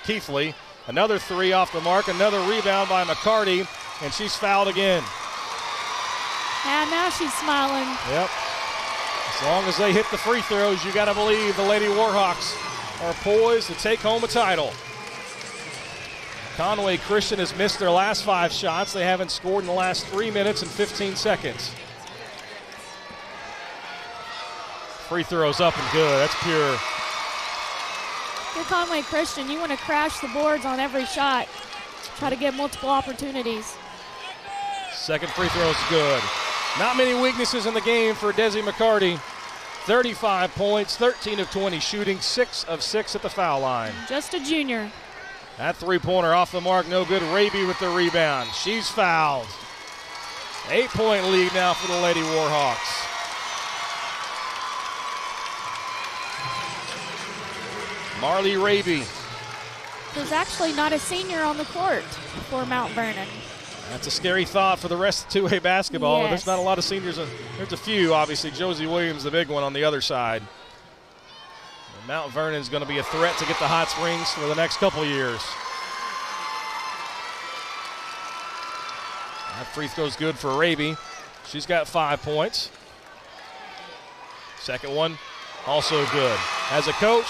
[SPEAKER 1] Keithley. Another 3 off the mark. Another rebound by McCarty, and she's fouled again.
[SPEAKER 7] And now she's smiling.
[SPEAKER 1] Yep. As long as they hit the free throws, you got to believe the Lady Warhawks are poised to take home a title. Conway Christian has missed their last 5 shots. They haven't scored in the last 3 minutes and 15 seconds. Free throws up and good. That's pure.
[SPEAKER 7] If you're Conway Christian, you want to crash the boards on every shot. Try to get multiple opportunities.
[SPEAKER 1] Second free throw is good. Not many weaknesses in the game for Desi McCarty. 35 points, 13 of 20 shooting, 6 of 6 at the foul line.
[SPEAKER 7] Just a junior.
[SPEAKER 1] That three-pointer off the mark, no good. Raby with the rebound. She's fouled. 8-point lead now for the Lady Warhawks. Marley Raby.
[SPEAKER 7] There's actually not a senior on the court for Mount Vernon.
[SPEAKER 1] That's a scary thought for the rest of 2A basketball.
[SPEAKER 7] Yes.
[SPEAKER 1] There's not a lot of seniors. There's a few, obviously. Josie Williams, the big one on the other side. Mount Vernon is going to be a threat to get the Hot Springs for the next couple years. That free throw's good for Raby. She's got 5 points. Second one, also good. As a coach,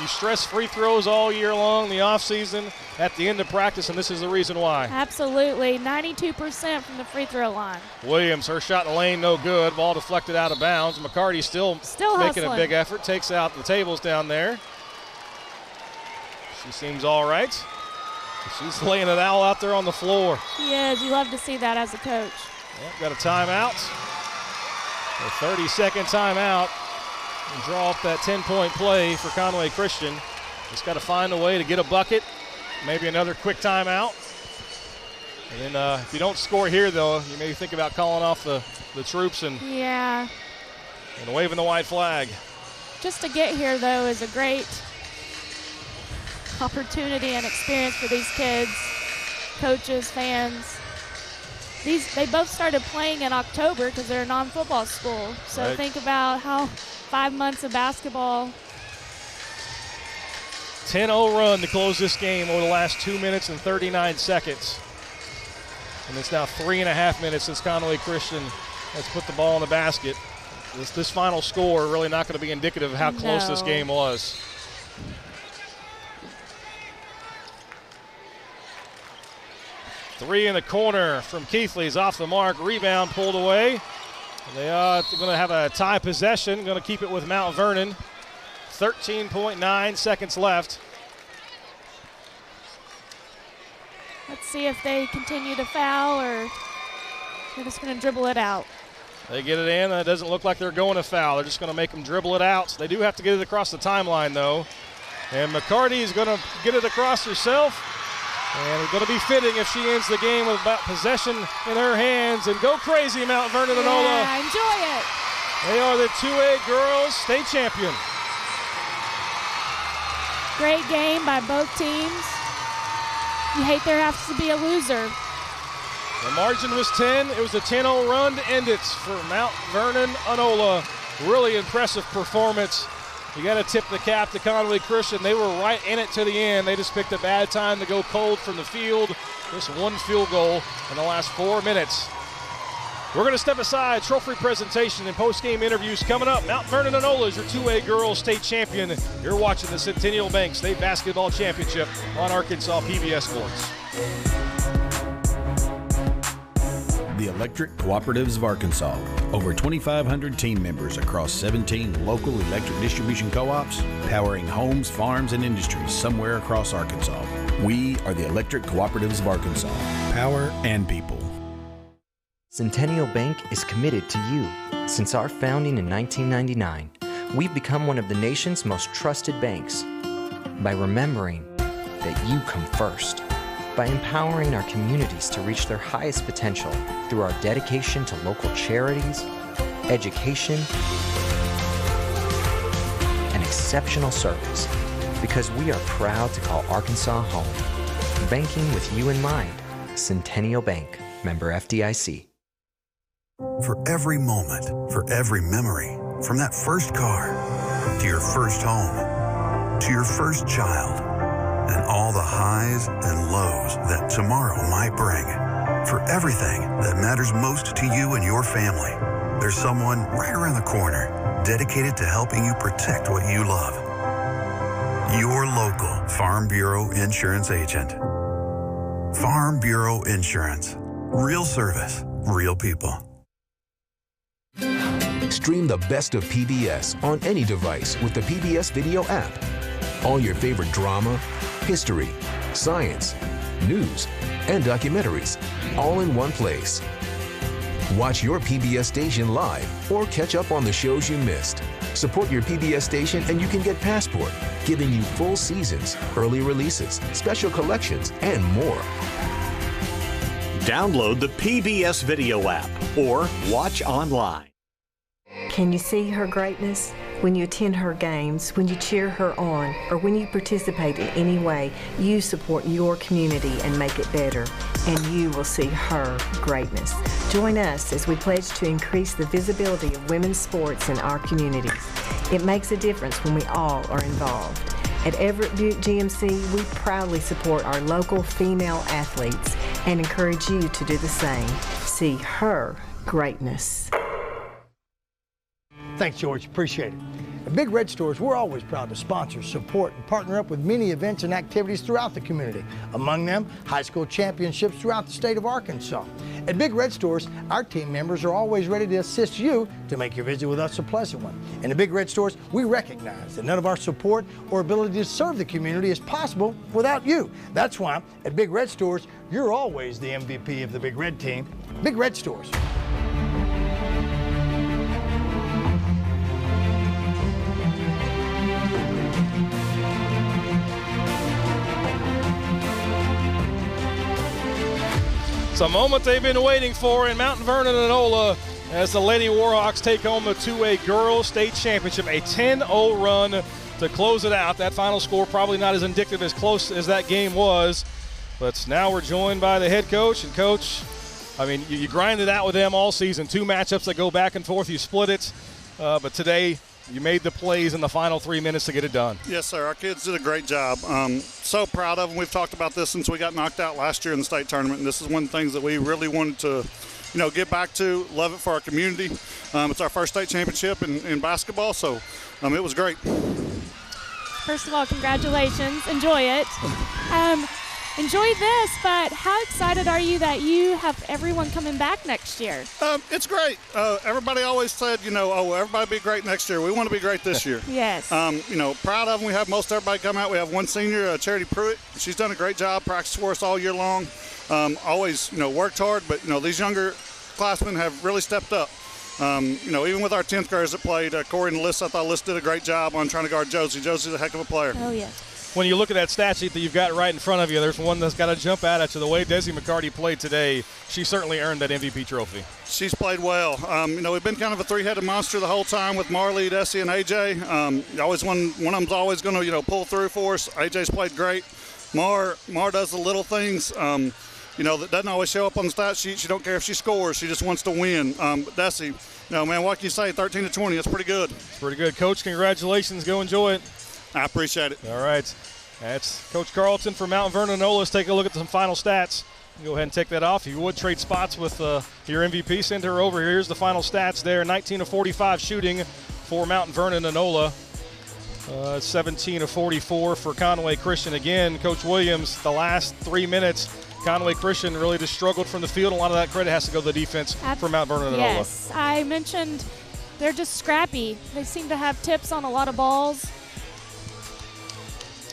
[SPEAKER 1] you stress free throws all year long, the offseason, at the end of practice, and this is the reason why.
[SPEAKER 7] Absolutely, 92% from the free throw line.
[SPEAKER 1] Williams, her shot in the lane, no good. Ball deflected out of bounds. McCarty still making
[SPEAKER 7] hustling.
[SPEAKER 1] a big effort, takes out the tables down there. She seems all right. She's laying it all out there on the floor.
[SPEAKER 7] She is. You love to see that as a coach.
[SPEAKER 1] Yep, got a timeout. A 30-second timeout. And draw up that 10-point play for Conway Christian. Just got to find a way to get a bucket. Maybe another quick timeout. And then if you don't score here, though, you maybe think about calling off the troops and waving the white flag.
[SPEAKER 7] Just to get here, though, is a great opportunity and experience for these kids, coaches, fans. They both started playing in October because they're a non-football school. So think about how 5 months of basketball.
[SPEAKER 1] 10-0 run to close this game over the last 2 minutes and 39 seconds. And it's now 3.5 minutes since Conway Christian has put the ball in the basket. This final score really not going to be indicative of how close this game was. Three in the corner from Keithley's off the mark. Rebound pulled away. They are going to have a tie possession. Going to keep it with Mount Vernon. 13.9 seconds left.
[SPEAKER 7] Let's see if they continue to foul or they're just going to dribble it out.
[SPEAKER 1] They get it in. It doesn't look like they're going to foul. They're just going to make them dribble it out. They do have to get it across the timeline, though. And McCarty is going to get it across herself. And it's going to be fitting if she ends the game with about possession in her hands. And go crazy, Mount Vernon-Enola.
[SPEAKER 7] Yeah, enjoy it.
[SPEAKER 1] They are the 2A girls state champion.
[SPEAKER 7] Great game by both teams. You hate there has to be a loser.
[SPEAKER 1] The margin was 10. It was a 10-0 run to end it for Mount Vernon-Enola. Really impressive performance. You got to tip the cap to Conway Christian. They were right in it to the end. They just picked a bad time to go cold from the field. Just one field goal in the last 4 minutes. We're going to step aside. Trophy presentation and post-game interviews coming up. Mount Vernon-Enola is your 2A girls state champion. You're watching the Centennial Bank State Basketball Championship on Arkansas PBS Sports.
[SPEAKER 4] The Electric Cooperatives of Arkansas. Over 2,500 team members across 17 local electric distribution co-ops, powering homes, farms, and industries somewhere across Arkansas. We are the Electric Cooperatives of Arkansas. Power and people.
[SPEAKER 11] Centennial Bank is committed to you. Since our founding in 1999, we've become one of the nation's most trusted banks by remembering that you come first, by empowering our communities to reach their highest potential through our dedication to local charities, education, and exceptional service, because we are proud to call Arkansas home. Banking with you in mind. Centennial Bank, member FDIC.
[SPEAKER 10] For every moment, for every memory, from that first car to your first home, to your first child, and all the highs and lows that tomorrow might bring. For everything that matters most to you and your family, there's someone right around the corner dedicated to helping you protect what you love. Your local Farm Bureau Insurance agent. Farm Bureau Insurance. Real service, real people.
[SPEAKER 8] Stream the best of PBS on any device with the PBS Video app. All your favorite drama, history, science, news, and documentaries, all in one place. Watch your PBS station live or catch up on the shows you missed. Support your PBS station and you can get Passport, giving you full seasons, early releases, special collections, and more.
[SPEAKER 5] Download the PBS Video app or watch online.
[SPEAKER 22] Can you see her greatness? When you attend her games, when you cheer her on, or when you participate in any way, you support your community and make it better, and you will see her greatness. Join us as we pledge to increase the visibility of women's sports in our communities. It makes a difference when we all are involved. At Everett Buick GMC, we proudly support our local female athletes and encourage you to do the same. See her greatness.
[SPEAKER 18] Thanks, George. Appreciate it. At Big Red Stores, we're always proud to sponsor, support, and partner up with many events and activities throughout the community. Among them, high school championships throughout the state of Arkansas. At Big Red Stores, our team members are always ready to assist you to make your visit with us a pleasant one. And at Big Red Stores, we recognize that none of our support or ability to serve the community is possible without you. That's why at Big Red Stores, you're always the MVP of the Big Red team. Big Red Stores.
[SPEAKER 1] It's a moment they've been waiting for in Mount Vernon-Enola as the Lady Warhawks take home the 2A Girls State Championship, a 10-0 run to close it out. That final score probably not as indicative as close as that game was, but now we're joined by the head coach. And Coach, I mean, you grinded out with them all season. 2 matchups that go back and forth. You split it, but today you made the plays in the final 3 minutes to get it done.
[SPEAKER 9] Yes, sir. Our kids did a great job. So proud of them. We've talked about this since we got knocked out last year in the state tournament, and this is one of the things that we really wanted to, get back to, love it for our community. It's our first state championship in basketball, so it was great.
[SPEAKER 7] First of all, congratulations. Enjoy it. Enjoy this, but how excited are you that you have everyone coming back next year?
[SPEAKER 9] It's great. Everybody always said, everybody be great next year. We want to be great this year.
[SPEAKER 7] Yes.
[SPEAKER 9] Proud of them. We have most everybody come out. We have one senior, Charity Pruitt. She's done a great job, practiced for us all year long. Always, worked hard, but, these younger classmen have really stepped up. Even with our 10th graders that played, Corey and Alyssa, I thought Alyssa did a great job on trying to guard Josie. Josie's a heck of a player.
[SPEAKER 7] Oh, yeah.
[SPEAKER 1] When you look at that stat sheet that you've got right in front of you, there's one that's got to jump out at you. The way Desi McCarty played today, she certainly earned that MVP trophy.
[SPEAKER 9] She's played well. We've been kind of a three-headed monster the whole time with Marley, Desi, and AJ. Always one of them's always going to, pull through for us. AJ's played great. Mar does the little things. that doesn't always show up on the stat sheet. She don't care if she scores. She just wants to win. But Desi, man, what can you say? 13-20. That's pretty good.
[SPEAKER 1] Pretty good, Coach. Congratulations. Go enjoy it.
[SPEAKER 9] I appreciate it.
[SPEAKER 1] All right. That's Coach Carlton from Mount Vernon-Enola. Let's take a look at some final stats. Go ahead and take that off. If you would trade spots with your MVP, send her over. Here's the final stats there. 19 of 45 shooting for Mount Vernon-Enola. 17 of 44 for Conway Christian. Again, Coach Williams, the last 3 minutes, Conway Christian really just struggled from the field. A lot of that credit has to go to the defense for Mount Vernon-Enola.
[SPEAKER 7] Yes, I mentioned they're just scrappy. They seem to have tips on a lot of balls.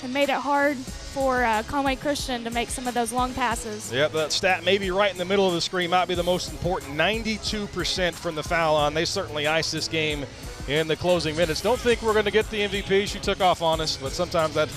[SPEAKER 7] It made it hard for Conway Christian to make some of those long passes.
[SPEAKER 1] Yep, that stat maybe right in the middle of the screen might be the most important. 92% from the foul line. They certainly iced this game in the closing minutes. Don't think we're going to get the MVP. She took off on us, but sometimes that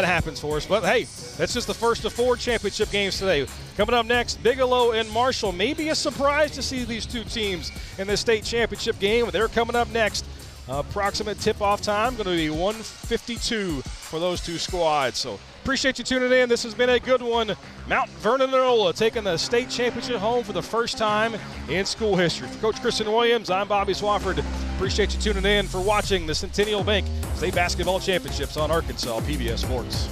[SPEAKER 1] happens for us. But, hey, that's just the first of 4 championship games today. Coming up next, Bigelow and Marshall. Maybe a surprise to see these two teams in the state championship game. They're coming up next. Approximate tip-off time going to be 1:52 for those two squads. So appreciate you tuning in. This has been a good one. Mount Vernon-Enola taking the state championship home for the first time in school history. For Coach Kristen Williams, I'm Bobby Swafford. Appreciate you tuning in for watching the Centennial Bank State Basketball Championships on Arkansas PBS Sports.